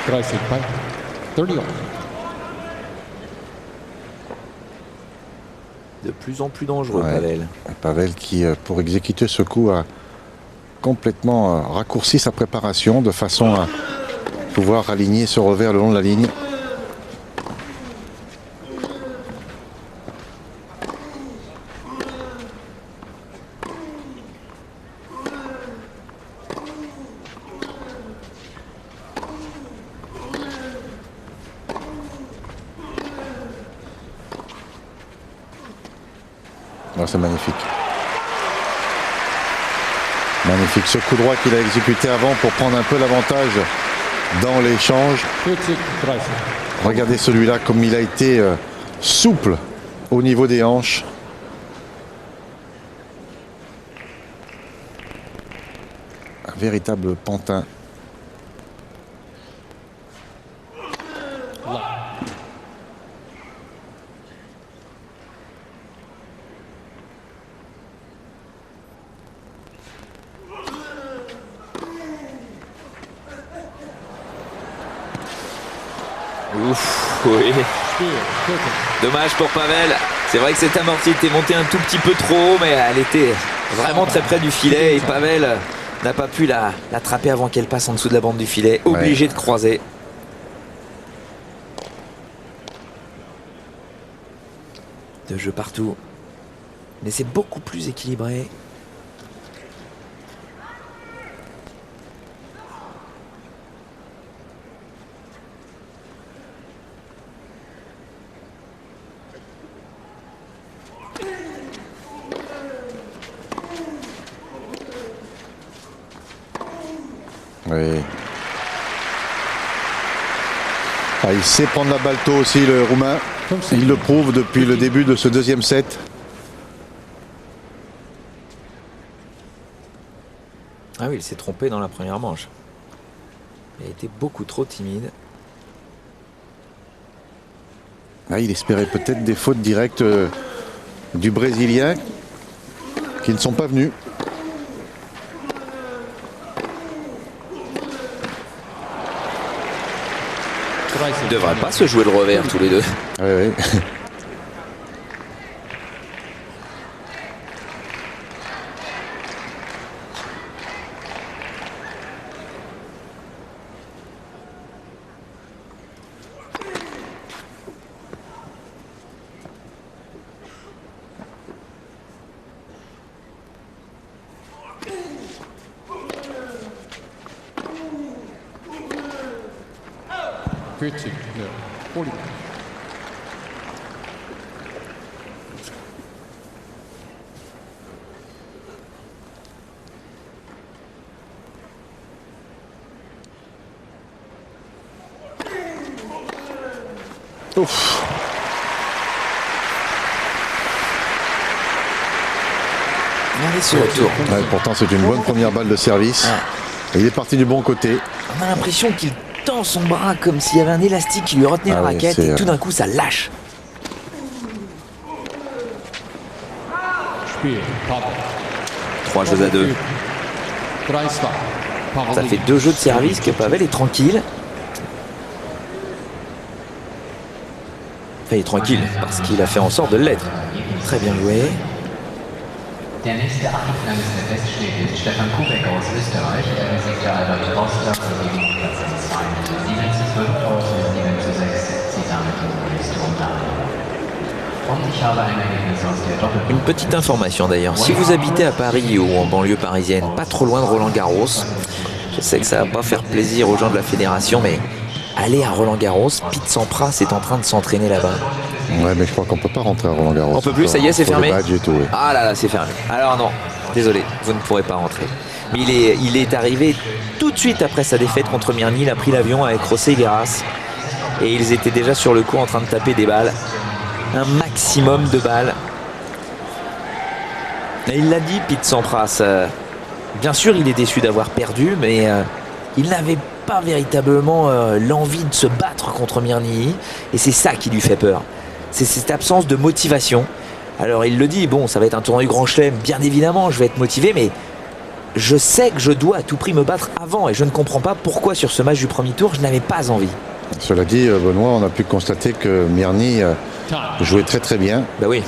Dreißig by 30 off. De plus en plus dangereux, Ouais. Pavel. Pavel qui, pour exécuter ce coup, a complètement raccourci sa préparation de façon à pouvoir aligner ce revers le long de la ligne. Oh, c'est magnifique. Magnifique. Ce coup droit qu'il a exécuté avant pour prendre un peu l'avantage dans l'échange. Regardez celui-là comme il a été souple au niveau des hanches. Un véritable pantin. Ouf, oui. Dommage pour Pavel. C'est vrai que cette amortie était montée un tout petit peu trop haut, mais elle était vraiment très près du filet et Pavel n'a pas pu l'attraper avant qu'elle passe en dessous de la bande du filet. Obligé de croiser. De jeu partout. Mais c'est beaucoup plus équilibré. Oui. Ah, il sait prendre la balle tôt aussi, le Roumain. Il le prouve depuis le début de ce deuxième set. Ah oui, il s'est trompé dans la première manche. Il a été beaucoup trop timide. Ah, il espérait peut-être des fautes directes du Brésilien qui ne sont pas venues. Ils ne devraient pas se jouer le revers tous les deux. Oui, oui. Ouf. Allez, ce retour. Ouais, pourtant, c'est une bonne première balle de service. Et il est parti du bon côté. On a l'impression qu'il tend son bras comme s'il y avait un élastique qui lui retenait la raquette et tout d'un coup, ça lâche. Trois jeux à deux. Ça fait 2 jeux de service que Pavel est tranquille. Enfin, il est tranquille parce qu'il a fait en sorte de l'être. Très bien joué. Der nächste Achtelfinale feststeht, ist Stefan Kubek aus Österreich. Er besiegte Albert Rosler gegen Platz 2. 7:12 heute 7:6. Sie damit die nächste Runde. Und ich habe ein Ergebnis aus der Doppel. Une petite information d'ailleurs. Si vous habitez à Paris ou en banlieue parisienne, pas trop loin de Roland-Garros, je sais que ça va pas faire plaisir aux gens de la fédération, mais allez à Roland-Garros. Pete Sampras est en train de s'entraîner là-bas. Ouais, mais je crois qu'on peut pas rentrer à Roland-Garros. On peut plus, ça y est, c'est fermé. Et tout, oui. Ah là là, c'est fermé. Alors non, désolé, vous ne pourrez pas rentrer. Mais il est arrivé tout de suite après sa défaite contre Mirny. Il a pris l'avion avec José Gueras. Et ils étaient déjà sur le coup en train de taper des balles. Un maximum de balles. Et il l'a dit, Pete Sampras. Bien sûr, il est déçu d'avoir perdu, mais il n'avait pas véritablement l'envie de se battre contre Mirny. Et c'est ça qui lui fait peur. C'est cette absence de motivation. Alors il le dit, bon, ça va être un tournoi du Grand Chelem, bien évidemment, je vais être motivé, mais je sais que je dois à tout prix me battre avant et je ne comprends pas pourquoi sur ce match du premier tour, je n'avais pas envie. Cela dit, Benoît, on a pu constater que Mirny jouait très très bien. Bah oui,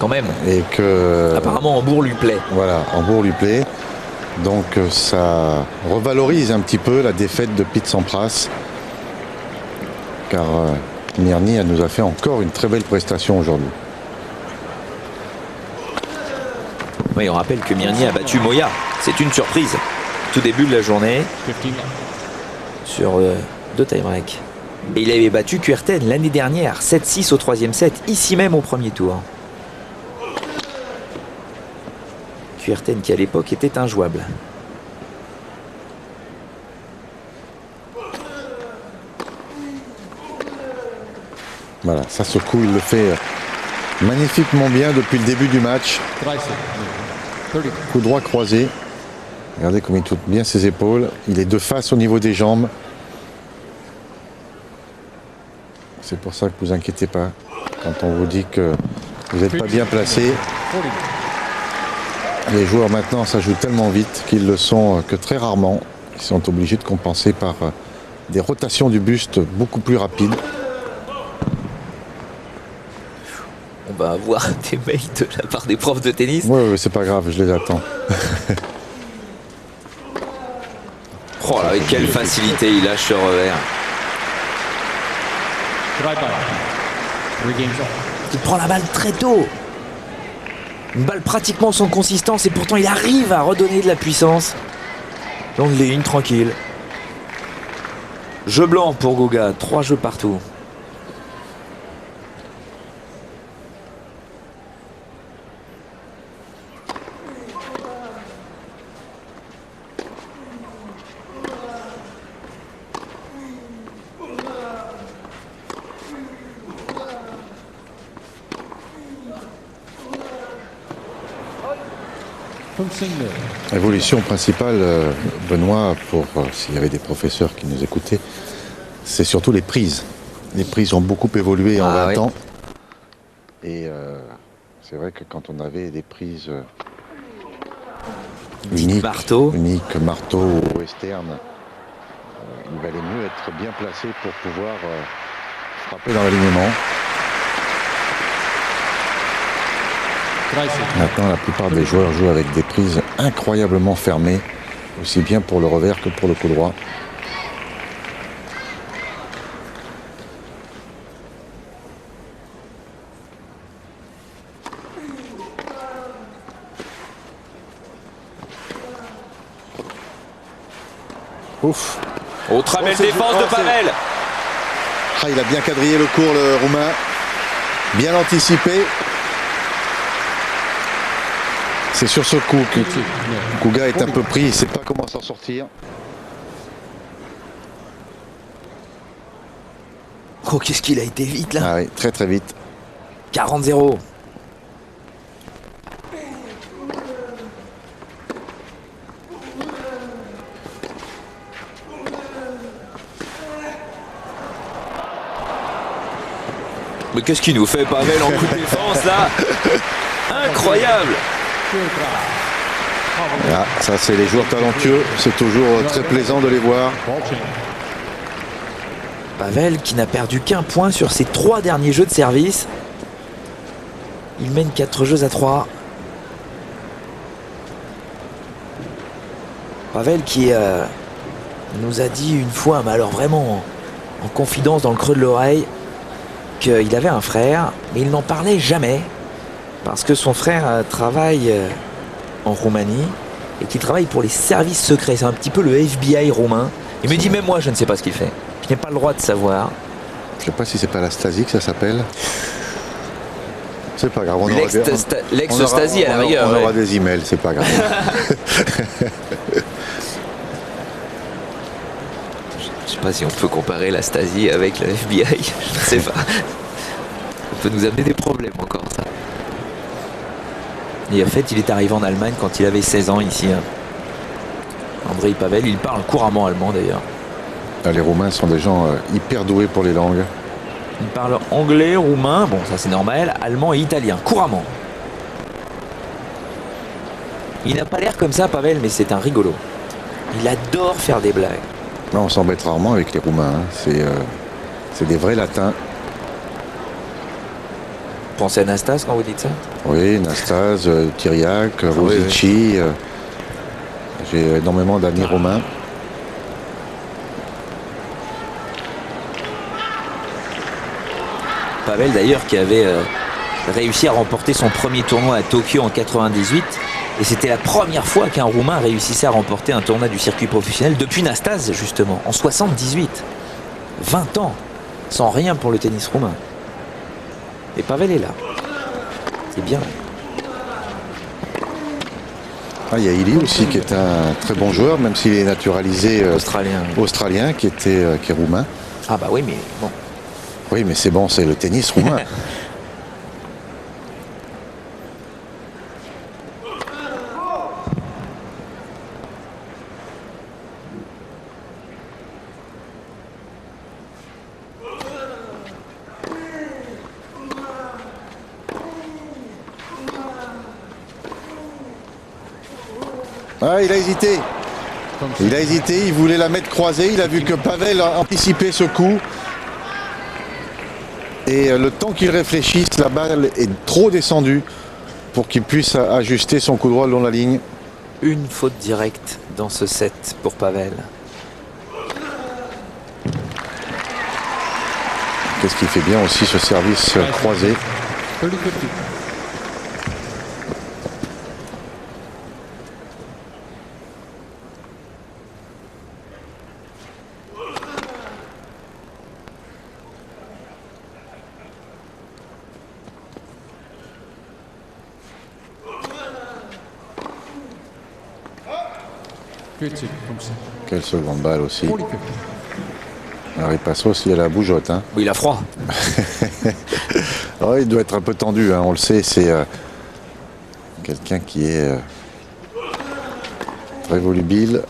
quand même. Et que... apparemment, Hambourg lui plaît. Voilà, Hambourg lui plaît. Donc ça revalorise un petit peu la défaite de Pete Sampras. Car Mirny, elle nous a fait encore une très belle prestation aujourd'hui. Oui, on rappelle que Mirny a battu Moya. C'est une surprise. Tout début de la journée. Sur 2 tie-breaks. Et il avait battu Kuerten l'année dernière. 7-6 au 3e set. Ici même au premier tour. Kuerten qui à l'époque était injouable. Voilà, ça ce coup il le fait magnifiquement bien depuis le début du match. 30. Coup droit croisé. Regardez comme il tourne bien ses épaules. Il est de face au niveau des jambes. C'est pour ça que vous inquiétez pas quand on vous dit que vous n'êtes pas bien placé. 40. Les joueurs maintenant ça joue tellement vite qu'ils le sont que très rarement. Ils sont obligés de compenser par des rotations du buste beaucoup plus rapides. On va avoir des mails de la part des profs de tennis. Oui, c'est pas grave, je les attends. Oh là, avec quelle facilité il lâche ce revers. Drive by. 3 games off. Il prend la balle très tôt. Une balle pratiquement sans consistance et pourtant il arrive à redonner de la puissance. Longue ligne, tranquille. Jeu blanc pour Goga, 3 jeux partout. From Singler. L'évolution principale, Benoît, pour s'il y avait des professeurs qui nous écoutaient, c'est surtout les prises. Les prises ont beaucoup évolué en 20 ans. Et c'est vrai que quand on avait des prises uniques, marteau ou western, il valait mieux être bien placé pour pouvoir frapper dans l'alignement. Maintenant, la plupart des joueurs jouent avec des prises incroyablement fermées, aussi bien pour le revers que pour le coup droit. Ouf. Autre belle défense de Pavel. Ah, il a bien quadrillé le cours, le Roumain. Bien anticipé. C'est sur ce coup que Kuga est un peu pris, il ne sait pas comment s'en sortir. Oh, qu'est-ce qu'il a été vite là. Ah oui, très très vite. 40-0. Mais qu'est-ce qu'il nous fait Pavel en coup de défense là. Incroyable. Ah, ça c'est les joueurs talentueux, c'est toujours très plaisant de les voir. Pavel qui n'a perdu qu'un point sur ses 3 derniers jeux de service. Il mène 4 jeux à 3. Pavel qui nous a dit une fois, mais alors vraiment en confidence dans le creux de l'oreille, qu'il avait un frère, mais il n'en parlait jamais. Parce que son frère travaille en Roumanie et qu'il travaille pour les services secrets. C'est un petit peu le FBI roumain. Il me dit, même moi, je ne sais pas ce qu'il fait. Je n'ai pas le droit de savoir. Je ne sais pas si c'est pas la Stasi que ça s'appelle. C'est pas grave. L'ex-Stasi à la rigueur. On aura des emails, c'est pas grave. Je ne sais pas si on peut comparer la Stasi avec le FBI. Je ne sais pas. Ça peut nous amener des problèmes encore, ça. Et en fait, il est arrivé en Allemagne quand il avait 16 ans ici. Andrei Pavel, il parle couramment allemand d'ailleurs. Les Roumains sont des gens hyper doués pour les langues. Il parle anglais, roumain, bon ça c'est normal, allemand et italien, couramment. Il n'a pas l'air comme ça Pavel, mais c'est un rigolo. Il adore faire des blagues. Là, on s'embête rarement avec les Roumains, hein. C'est des vrais latins. Pensez à Nastas quand vous dites ça? Oui, Nastas, Thiriac, Rosici. Oui. J'ai énormément d'amis roumains. Pavel d'ailleurs qui avait réussi à remporter son premier tournoi à Tokyo en 98. Et c'était la première fois qu'un Roumain réussissait à remporter un tournoi du circuit professionnel depuis Nastas justement, en 78. 20 ans, sans rien pour le tennis roumain. Et Pavel est là. C'est bien. Il y a Ili aussi qui est un très bon joueur, même s'il est naturalisé australien qui est roumain. Ah bah oui, mais bon. Oui, mais c'est bon, c'est le tennis roumain. Il a hésité. Il voulait la mettre croisée. Il a vu que Pavel a anticipé ce coup. Et le temps qu'il réfléchisse, la balle est trop descendue pour qu'il puisse ajuster son coup droit le long de la ligne. Une faute directe dans ce set pour Pavel. Qu'est-ce qu'il fait bien aussi ce service croisé. 30-50. Quelle seconde balle aussi. Alors il passe aussi à la bougeotte. Hein. Oui, il a froid. Il doit être un peu tendu, hein. On le sait, c'est quelqu'un qui est très volubile.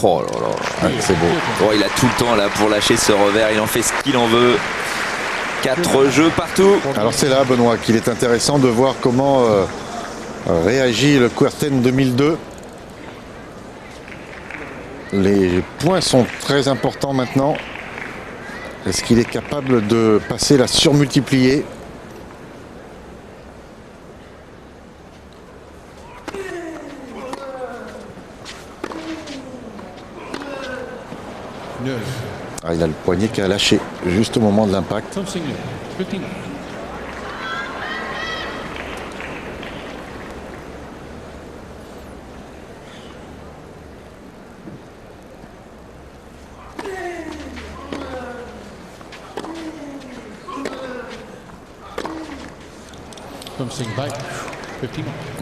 Oh là là. C'est beau. Oh, il a tout le temps là pour lâcher ce revers. Il en fait ce qu'il en veut. 4 jeux partout. Alors c'est là, Benoît, qu'il est intéressant de voir comment réagit le Kuerten 2002. Les points sont très importants maintenant. Est-ce qu'il est capable de passer la surmultipliée? Il a le poignet qui a lâché juste au moment de l'impact.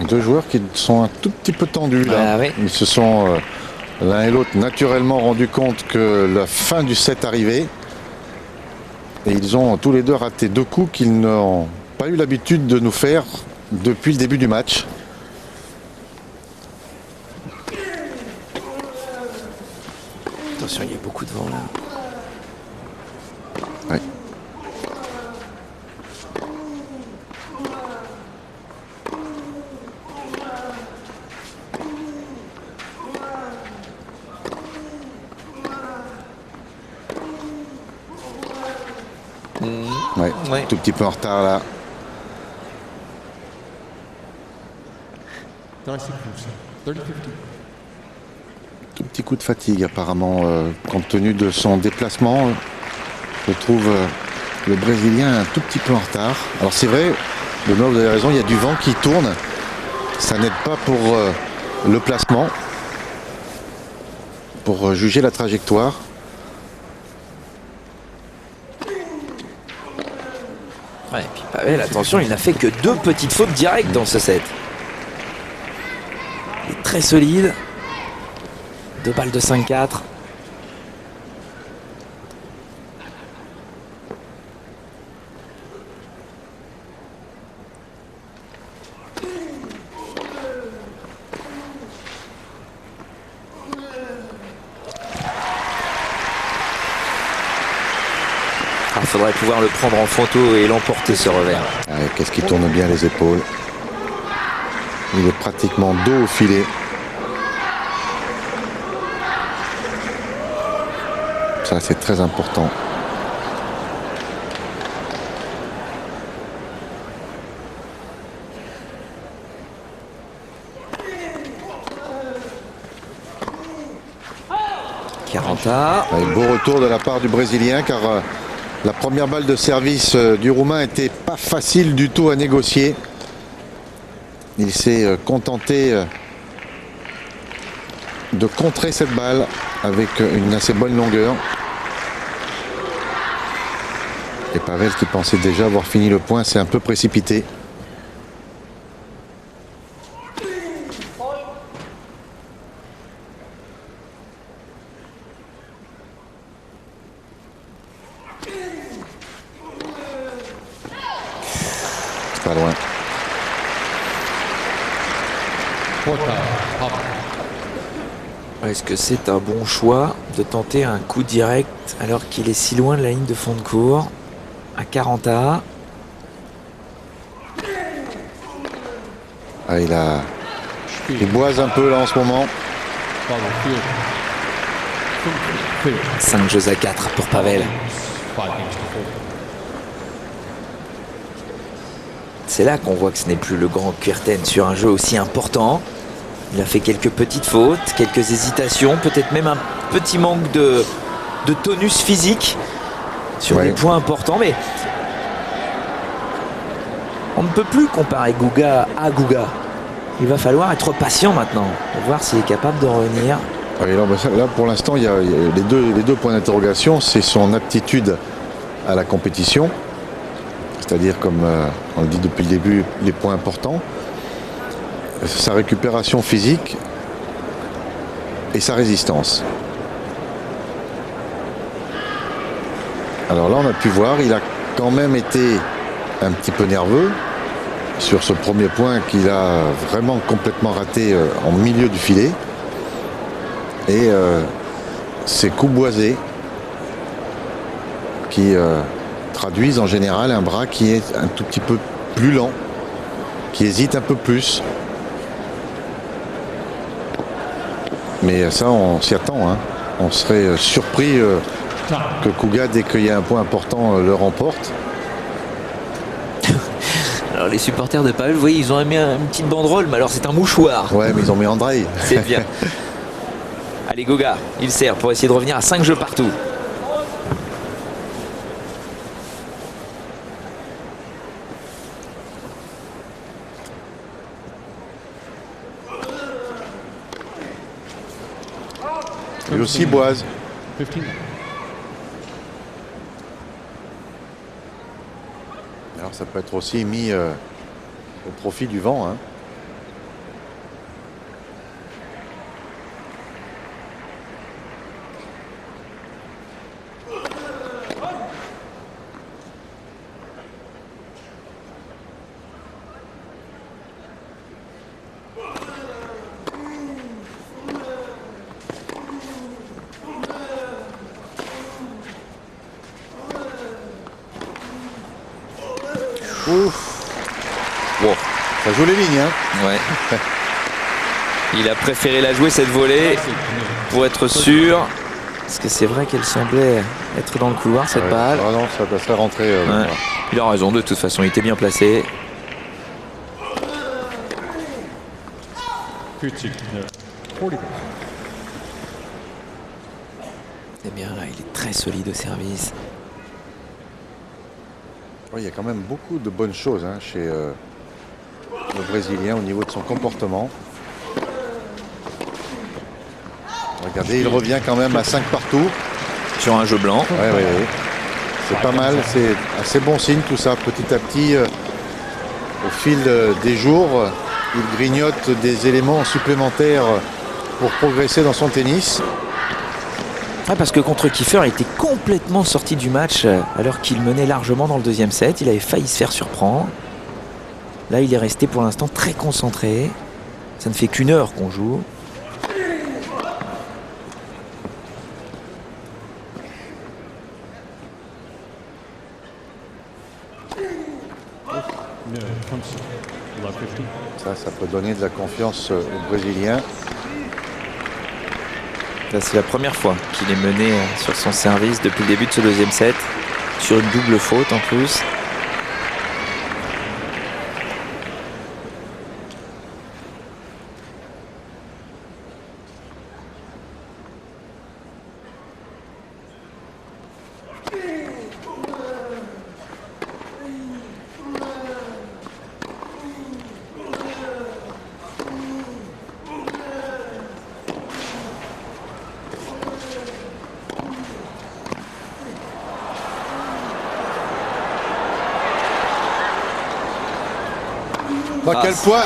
Deux joueurs qui sont un tout petit peu tendus là. Ah, oui. Ils se sont l'un et l'autre naturellement rendu compte que la fin du set arrivait. Et ils ont tous les deux raté 2 coups qu'ils n'ont pas eu l'habitude de nous faire depuis le début du match. Attention, il y a beaucoup de vent là. Ouais. Ouais. Tout petit peu en retard là. Tout petit coup de fatigue apparemment, compte tenu de son déplacement. Je trouve le Brésilien un tout petit peu en retard. Alors c'est vrai, Benoît, vous avez raison, il y a du vent qui tourne. Ça n'aide pas pour le placement, pour juger la trajectoire. Ouais, et puis Pavel, attention, il n'a fait que 2 petites fautes directes dans ce set. Il est très solide. 2 balles de 5-4. Il faudrait pouvoir le prendre en photo et l'emporter ce revers. Qu'est-ce qui tourne bien les épaules. Il est pratiquement dos au filet. Ça, c'est très important. Beau retour de la part du Brésilien, car la première balle de service du Roumain n'était pas facile du tout à négocier. Il s'est contenté de contrer cette balle avec une assez bonne longueur. Et Pavel, qui pensait déjà avoir fini le point, s'est un peu précipité. Est-ce que c'est un bon choix de tenter un coup direct alors qu'il est si loin de la ligne de fond de cours à 40 A? Ah, il boise un peu là en ce moment. 5 jeux à 4 pour Pavel. C'est là qu'on voit que ce n'est plus le grand Kuerten sur un jeu aussi important. Il a fait quelques petites fautes, quelques hésitations, peut-être même un petit manque de tonus physique sur des points importants, mais on ne peut plus comparer Guga à Guga. Il va falloir être patient maintenant pour voir s'il est capable de revenir. Là, pour l'instant, il y a les deux points d'interrogation. C'est son aptitude à la compétition, c'est-à-dire, comme on le dit depuis le début, les points importants, sa récupération physique et sa résistance. Alors là, on a pu voir, il a quand même été un petit peu nerveux sur ce premier point qu'il a vraiment complètement raté en milieu du filet. Et ces coups boisés qui traduisent en général un bras qui est un tout petit peu plus lent, qui hésite un peu plus. Mais ça, on s'y attend, hein. On serait surpris que Kuga, dès qu'il y a un point important, le remporte. Alors les supporters de Pavel, vous voyez, ils ont mis une petite banderole, mais alors c'est un mouchoir. Ouais, mais ils ont mis Andrei. C'est bien. Allez, Goga, il sert pour essayer de revenir à 5 jeux partout. Il aussi boise. 15. Alors ça peut être aussi mis au profit du vent, hein. Ouf. Bon, ça joue les lignes, hein. Ouais. Il a préféré la jouer cette volée pour être sûr. Parce que c'est vrai qu'elle semblait être dans le couloir cette balle. Ah non, ça doit se faire rentrer. Ouais. Il a raison, de toute façon, il était bien placé. C'est bien là, il est très solide au service. Il y a quand même beaucoup de bonnes choses, hein, chez le Brésilien au niveau de son comportement. Regardez, il revient quand même à 5 partout. Sur un jeu blanc. Ouais. C'est pas mal, c'est assez bon signe tout ça. Petit à petit, au fil des jours, il grignote des éléments supplémentaires pour progresser dans son tennis. Ouais, parce que contre Kiefer, il était complètement sorti du match alors qu'il menait largement dans le deuxième set. Il avait failli se faire surprendre. Là, il est resté pour l'instant très concentré. Ça ne fait qu'une heure qu'on joue. Ça peut donner de la confiance aux Brésiliens. Là, c'est la première fois qu'il est mené sur son service depuis le début de ce deuxième set. Sur une double faute en plus. Quel point!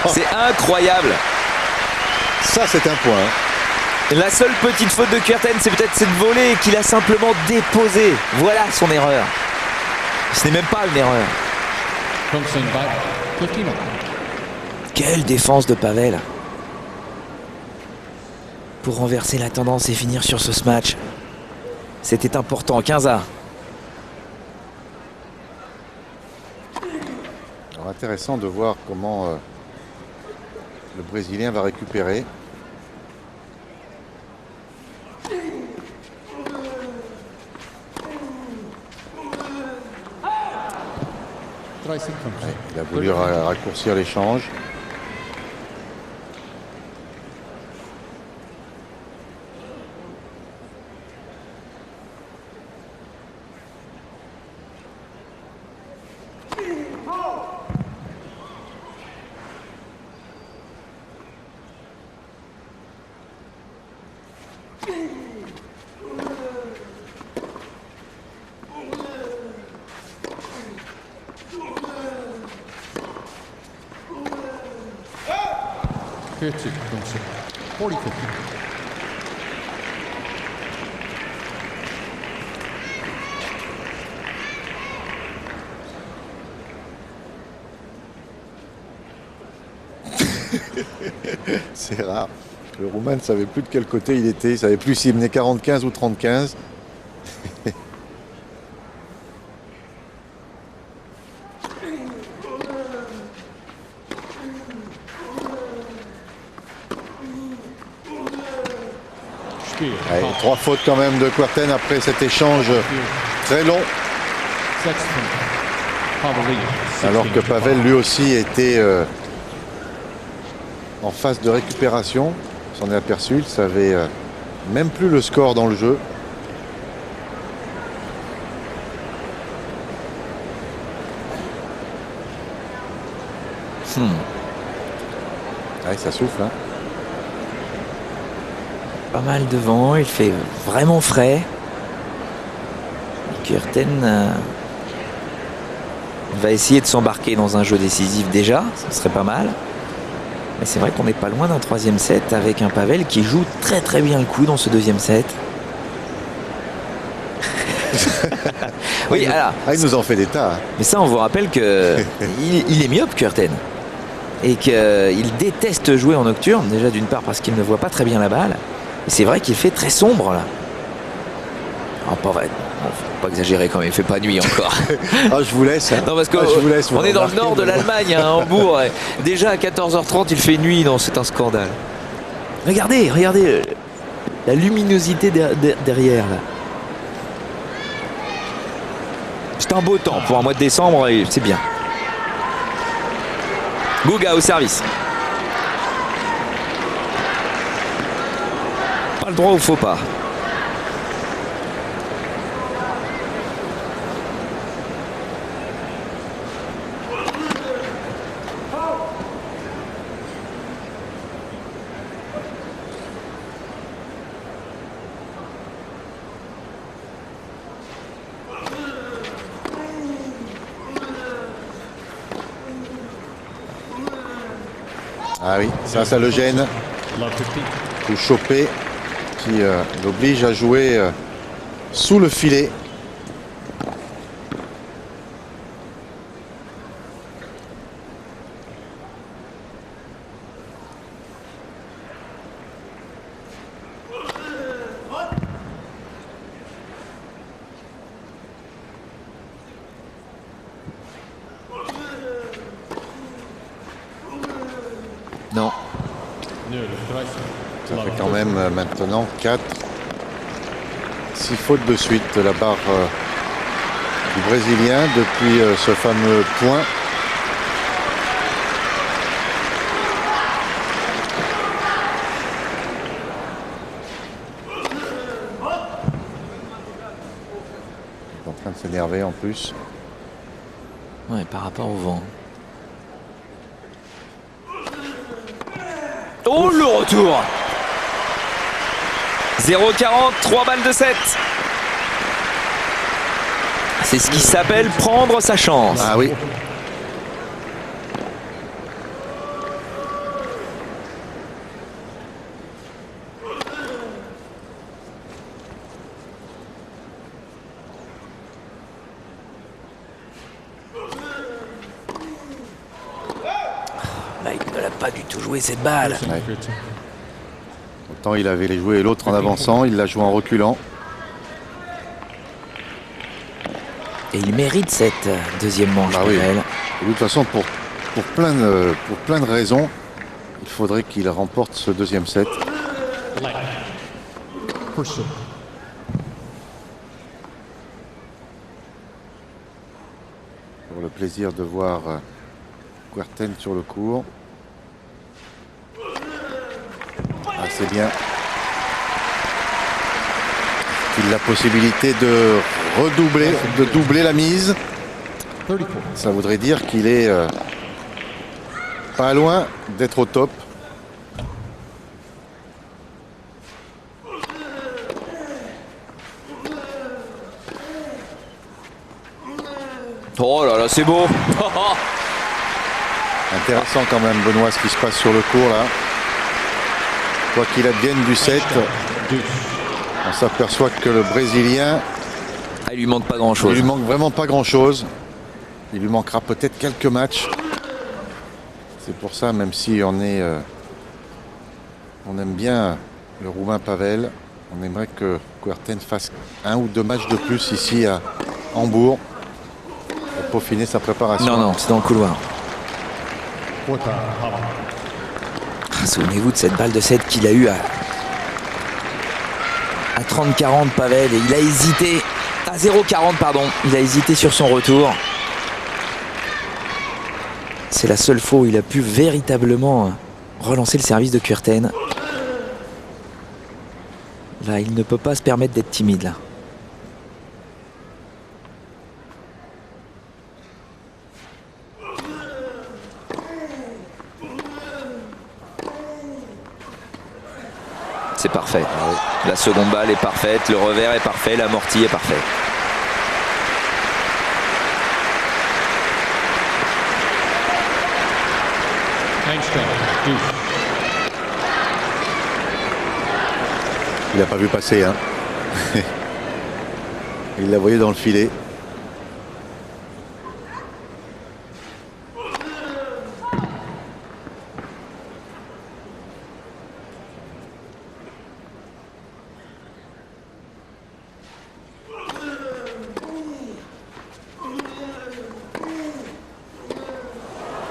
C'est incroyable! Ça, c'est un point. La seule petite faute de Kuerten, c'est peut-être cette volée qu'il a simplement déposée. Voilà son erreur. Ce n'est même pas une erreur. Quelle défense de Pavel pour renverser la tendance et finir sur ce match. C'était important, 15-1. Alors, intéressant de voir comment le Brésilien va récupérer. Ouais, il a voulu raccourcir l'échange. C'est rare. Le Roumain ne savait plus de quel côté il était. Il ne savait plus s'il menait 40-15 ou 30-15. Allez, 3 fautes quand même de Kuerten après cet échange très long. Alors que Pavel lui aussi était en phase de récupération. On s'en est aperçu, il savait même plus le score dans le jeu. Ouais, ça souffle, hein. Pas mal devant, il fait vraiment frais. Kuerten va essayer de s'embarquer dans un jeu décisif déjà, ce serait pas mal. Mais c'est vrai qu'on n'est pas loin d'un 3e set avec un Pavel qui joue très très bien le coup dans ce 2e set. Oui, alors. Il nous en fait des tas. Hein. Mais ça, on vous rappelle que il est myope, Kuerten. Et qu'il déteste jouer en nocturne, déjà d'une part parce qu'il ne voit pas très bien la balle. Et c'est vrai qu'il fait très sombre là. Oh, pas vrai. Bon, faut pas exagérer quand même, il fait pas nuit encore. Ah, je vous laisse. Hein. Non, parce qu'on est dans le nord de l'Allemagne, à Hambourg. Déjà à 14h30, il fait nuit. Non, c'est un scandale. Regardez la luminosité derrière là. C'est un beau temps pour un mois de décembre et c'est bien. Guga au service. Pas le droit au faux pas. Ah oui, ça le gêne. Coup chopé qui l'oblige à jouer sous le filet. Non. Ça fait quand même maintenant 6 fautes de suite de la barre du Brésilien depuis ce fameux point. Il est en train de s'énerver en plus. Ouais, par rapport au vent. Oh, le retour 0,40, 3 balles de 7. C'est ce qui s'appelle prendre sa chance. Ah oui. Là, il ne l'a pas du tout joué cette balle. Ouais. Autant il avait les joué l'autre en avançant, il l'a joué en reculant. Et il mérite cette deuxième manche. Ah oui. Pavel. De toute façon, pour plein de raisons, il faudrait qu'il remporte ce deuxième set. Pursuit. Pour le plaisir de voir Kuerten sur le court. Ah, c'est bien. Il a la possibilité de redoubler, de doubler la mise. 30 points. Ça voudrait dire qu'il est pas loin d'être au top. Oh là là, c'est beau. Intéressant quand même, Benoît, ce qui se passe sur le court là. Quoi qu'il advienne du set, on s'aperçoit que le Brésilien, Ah, il lui manque pas grand il chose. lui manque vraiment pas grand chose. Il lui manquera peut-être quelques matchs. C'est pour ça, même si on aime bien le Roumain Pavel, on aimerait que Kuerten fasse 1 ou 2 matchs de plus ici à Hambourg pour peaufiner sa préparation. Non, non, c'est dans le couloir. Fourth time, Pavel. Ah, souvenez-vous de cette balle de 7 qu'il a eue à 30-40 Pavel, et il a hésité. À 0-40, pardon. Il a hésité sur son retour. C'est la seule fois où il a pu véritablement relancer le service de Kuerten. Là, il ne peut pas se permettre d'être timide, là. C'est parfait. La seconde balle est parfaite, le revers est parfait, l'amorti est parfait. Einstein, deuce. Il n'a pas vu passer, hein. Il l'a voyé dans le filet.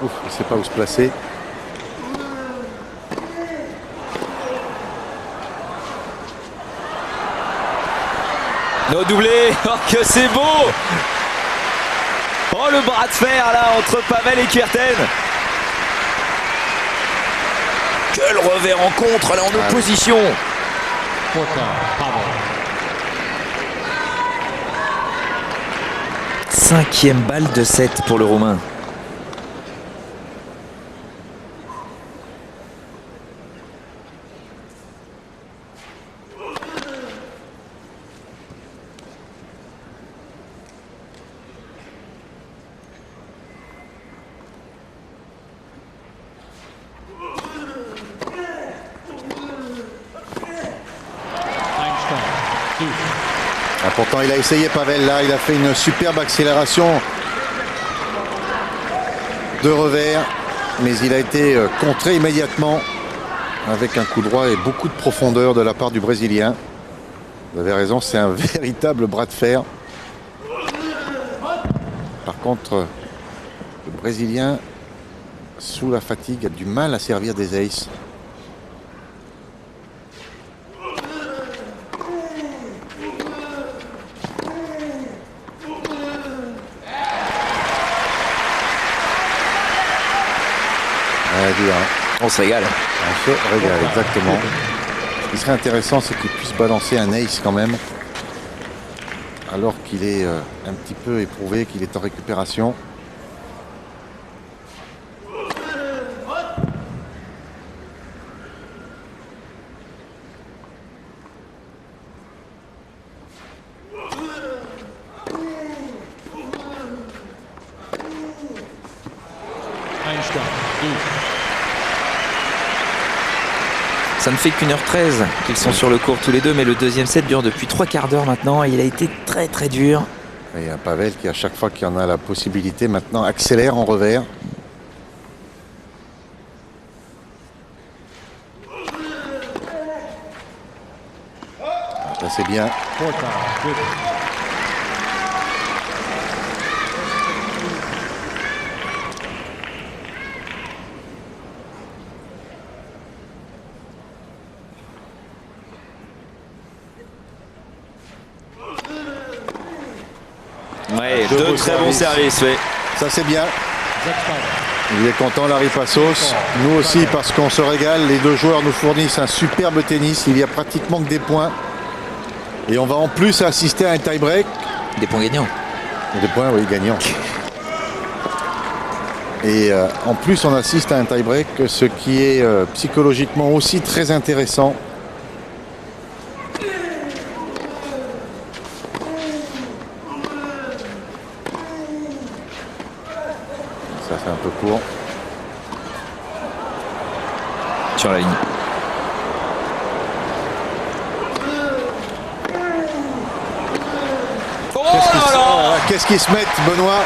Ouf, il ne sait pas où se placer. No doublé, oh que c'est beau! Oh le bras de fer là entre Pavel et Kuerten! Quel revers en contre là en opposition! Fourth time, Pavel. Cinquième balle de 7 pour le Roumain. Einstein, deuce. Ah, pourtant, il a essayé Pavel là, il a fait une superbe accélération de revers, mais il a été contré immédiatement avec un coup droit et beaucoup de profondeur de la part du Brésilien. Vous avez raison, c'est un véritable bras de fer. Par contre, le Brésilien, sous la fatigue, a du mal à servir des aces. On se régale. On se régale, exactement. Ce qui serait intéressant, c'est qu'il puisse balancer un ace quand même, alors qu'il est un petit peu éprouvé, qu'il est en récupération. Einstein, deuce. Ça ne fait qu'1h13 qu'ils sont sur le court tous les deux, mais le deuxième set dure depuis 3/4 d'heure maintenant et il a été très très dur. Et un Pavel qui, à chaque fois qu'il en a la possibilité, maintenant accélère en revers. Ça c'est bien. Court foul. Good. Ouais, Deux deux beaux très bons services, oui. Ça c'est bien. Next foul. Il est content, Larry Passos. Nous aussi, parce qu'on se régale. Les deux joueurs nous fournissent un superbe tennis. Il y a pratiquement que des points. Et on va en plus assister à un tie-break. Des points gagnants. Des points, oui, gagnants. Et en plus, on assiste à un tie-break, ce qui est psychologiquement aussi très intéressant. Ça fait un peu court. Sur la ligne. Oh là là! Qu'est-ce qu'ils se mettent, Benoît?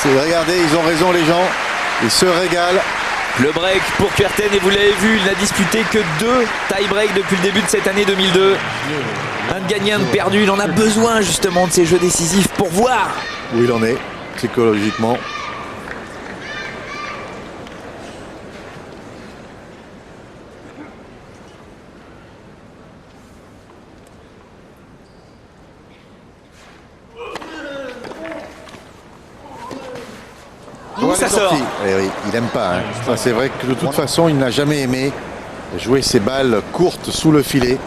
Regardez, ils ont raison les gens. Ils se régalent. Le break pour Kuerten, et vous l'avez vu, il n'a disputé que 2 tie-breaks depuis le début de cette année 2002. Un de gagné, un de perdu. Il en a besoin justement de ces jeux décisifs pour voir Où il en est, psychologiquement. où ça sort. Eh oui, il n'aime pas. Hein. Ça, c'est vrai que de toute façon, il n'a jamais aimé jouer ses balles courtes sous le filet.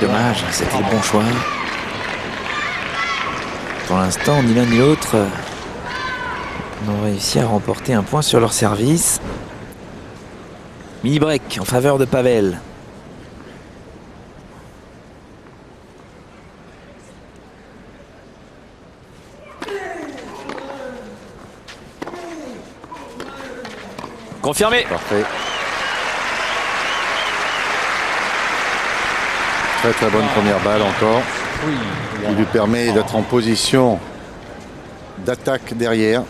Dommage, c'était le bon choix. Pour l'instant, ni l'un ni l'autre n'ont réussi à remporter un point sur leur service. Mini break en faveur de Pavel. Confirmé. Parfait. Très très bonne première balle encore. Qui lui permet d'être en position d'attaque derrière.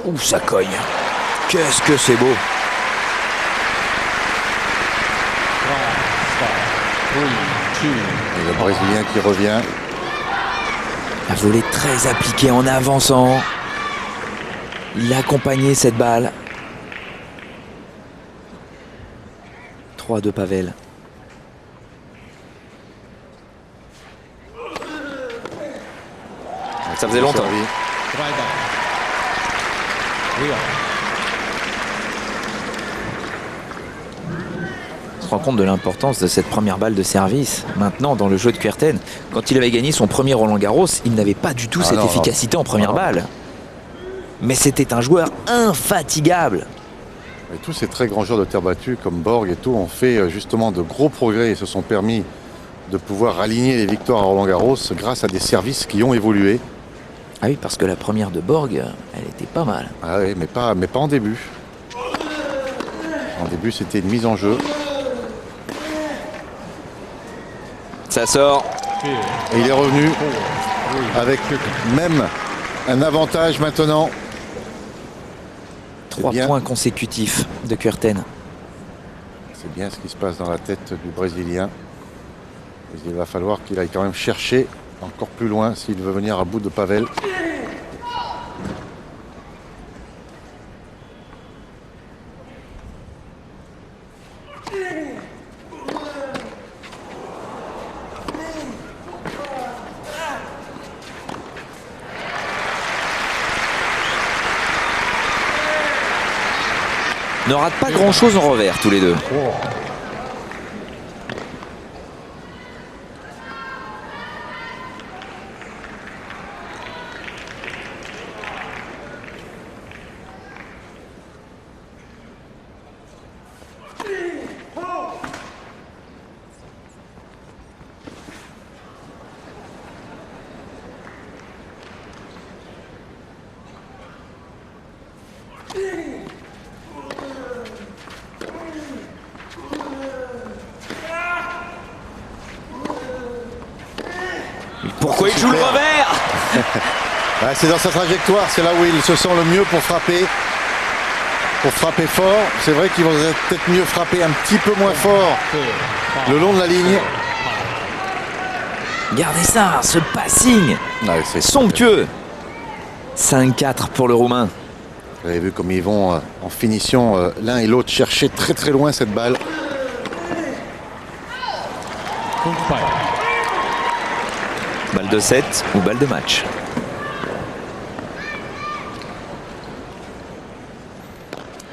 Ouh, ça cogne. Qu'est-ce que c'est beau. Et le Brésilien qui revient. Un volet très appliqué en avançant. Il a accompagné cette balle. 3-2 Pavel. Ça faisait longtemps. Servi. On se rend compte de l'importance de cette première balle de service. Maintenant, dans le jeu de Kuerten, quand il avait gagné son premier Roland-Garros, il n'avait pas du tout cette efficacité en première balle. Mais c'était un joueur infatigable. Et tous ces très grands joueurs de terre battue comme Borg et tout ont fait justement de gros progrès et se sont permis de pouvoir aligner les victoires à Roland-Garros grâce à des services qui ont évolué. Ah oui, parce que la première de Borg, elle était pas mal. Ah oui, mais pas en début. En début, c'était une mise en jeu. Ça sort. Et il est revenu avec même un avantage maintenant. 3 points consécutifs de Kuerten. C'est bien ce qui se passe dans la tête du Brésilien. Il va falloir qu'il aille quand même chercher encore plus loin s'il veut venir à bout de Pavel. ne ratent pas grand-chose en revers, tous les deux. Pourquoi il joue le revers? C'est dans sa trajectoire, c'est là où il se sent le mieux pour frapper fort. C'est vrai qu'il va peut-être mieux frapper un petit peu moins fort le long de la ligne. Regardez ça, ce passing C'est somptueux. 5-4 pour le Roumain. Vous avez vu comme ils vont en finition l'un et l'autre chercher très très loin cette balle. Balle de 7 ou balle de match?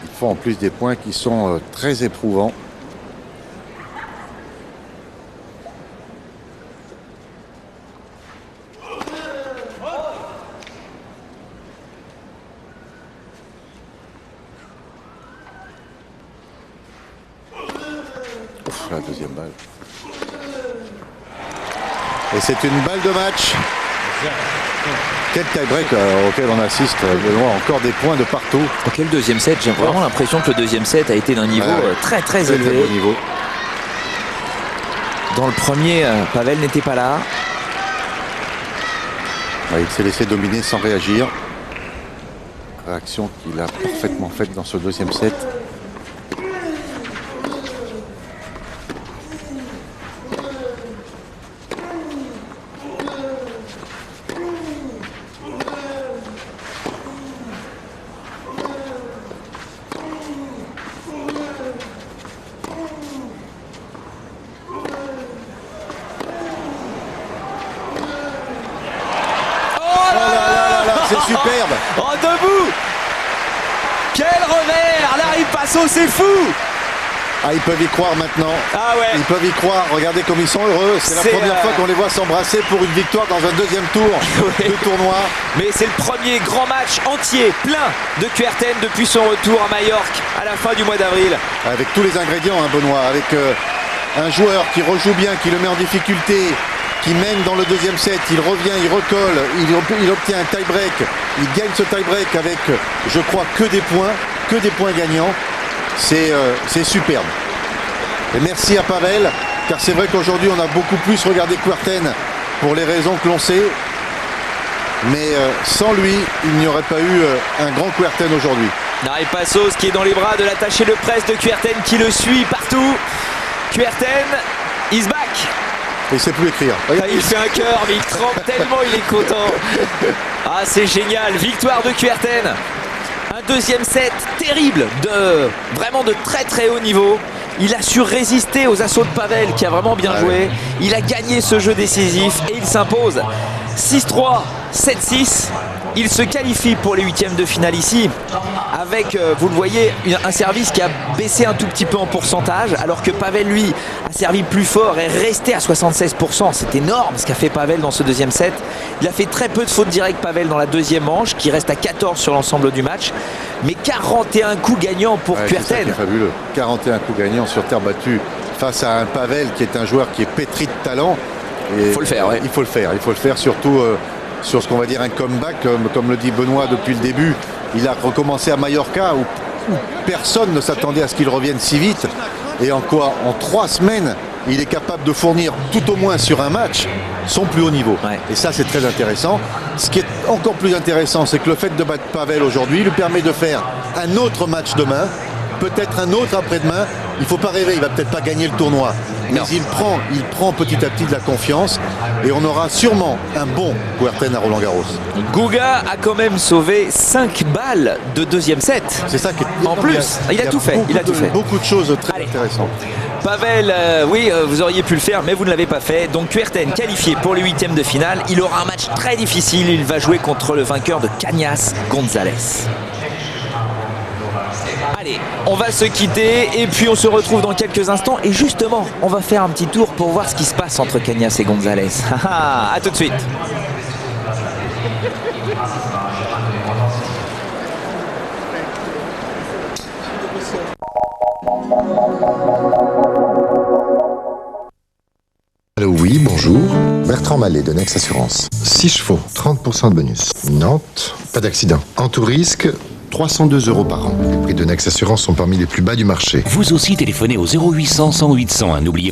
Ils font en plus des points qui sont très éprouvants. Ouf, la deuxième balle. Et c'est une balle de match. Quel tie-break auquel on assiste. Encore des points de partout. Quel deuxième set? J'ai vraiment l'impression que le deuxième set a été d'un niveau très élevé. Très bon niveau. Dans le premier, Pavel n'était pas là. Il s'est laissé dominer sans réagir. Réaction qu'il a parfaitement faite dans ce deuxième set. C'est superbe. Oh, debout. Quel revers. Larry Passo, c'est fou. Ils peuvent y croire maintenant. Ah ouais. Ils peuvent y croire. Regardez comme ils sont heureux. C'est la première fois qu'on les voit s'embrasser pour une victoire dans un deuxième tour de tournoi. Mais c'est le premier grand match entier, plein de Kuerten depuis son retour à Majorque à la fin du mois d'avril. Avec tous les ingrédients, Benoît. Avec un joueur qui rejoue bien, qui le met en difficulté, qui mène dans le deuxième set, il revient, il recolle, il obtient un tie-break, il gagne ce tie-break avec, je crois, que des points gagnants. C'est superbe. Et merci à Pavel, car c'est vrai qu'aujourd'hui on a beaucoup plus regardé Kuerten pour les raisons que l'on sait. Mais sans lui, il n'y aurait pas eu un grand Kuerten aujourd'hui. Larry Passos qui est dans les bras de l'attaché de presse de Kuerten qui le suit partout. Kuerten is back. Il ne sait plus écrire. Il fait un cœur, mais il trempe tellement, il est content. Ah, c'est génial. Victoire de Kuerten. Un deuxième set terrible, vraiment de très haut niveau. Il a su résister aux assauts de Pavel qui a vraiment bien joué. Il a gagné ce jeu décisif et il s'impose 6-3, 7-6. Il se qualifie pour les huitièmes de finale ici avec, vous le voyez, un service qui a baissé un tout petit peu en pourcentage alors que Pavel, lui, a servi plus fort et resté à 76%. C'est énorme ce qu'a fait Pavel dans ce deuxième set. Il a fait très peu de fautes directes, Pavel, dans la deuxième manche qui reste à 14 sur l'ensemble du match. Mais 41 coups gagnants pour Kuerten. C'est fabuleux. 41 coups gagnants sur terre battue face à un Pavel qui est un joueur qui est pétri de talent. Il faut le faire, Il faut le faire, surtout sur ce qu'on va dire un comeback, comme le dit Benoît depuis le début. Il a recommencé à Mallorca où personne ne s'attendait à ce qu'il revienne si vite. Et en 3 semaines, il est capable de fournir tout au moins sur un match son plus haut niveau. Et ça, c'est très intéressant. Ce qui est encore plus intéressant, c'est que le fait de battre Pavel aujourd'hui lui permet de faire un autre match demain, peut-être un autre après-demain. Il ne faut pas rêver, il ne va peut-être pas gagner le tournoi. Mais il prend petit à petit de la confiance et on aura sûrement un bon Kuerten à Roland-Garros. Guga a quand même sauvé 5 balles de deuxième set. C'est ça qui est... En plus, il a tout fait. Beaucoup de choses très intéressantes. Pavel, oui, vous auriez pu le faire, mais vous ne l'avez pas fait. Donc Kuerten qualifié pour les huitièmes de finale. Il aura un match très difficile. Il va jouer contre le vainqueur de Cañas González. Allez, on va se quitter et puis on se retrouve dans quelques instants. Et justement, on va faire un petit tour pour voir ce qui se passe entre Cañas et González. À tout de suite. Allô, oui, bonjour. Bertrand Mallet de Nex Assurance. 6 chevaux, 30% de bonus. Nantes, pas d'accident. En tout risque, 302 € par an. Les prix de Nex Assurance sont parmi les plus bas du marché. Vous aussi téléphonez au 0800 100 800. N'oubliez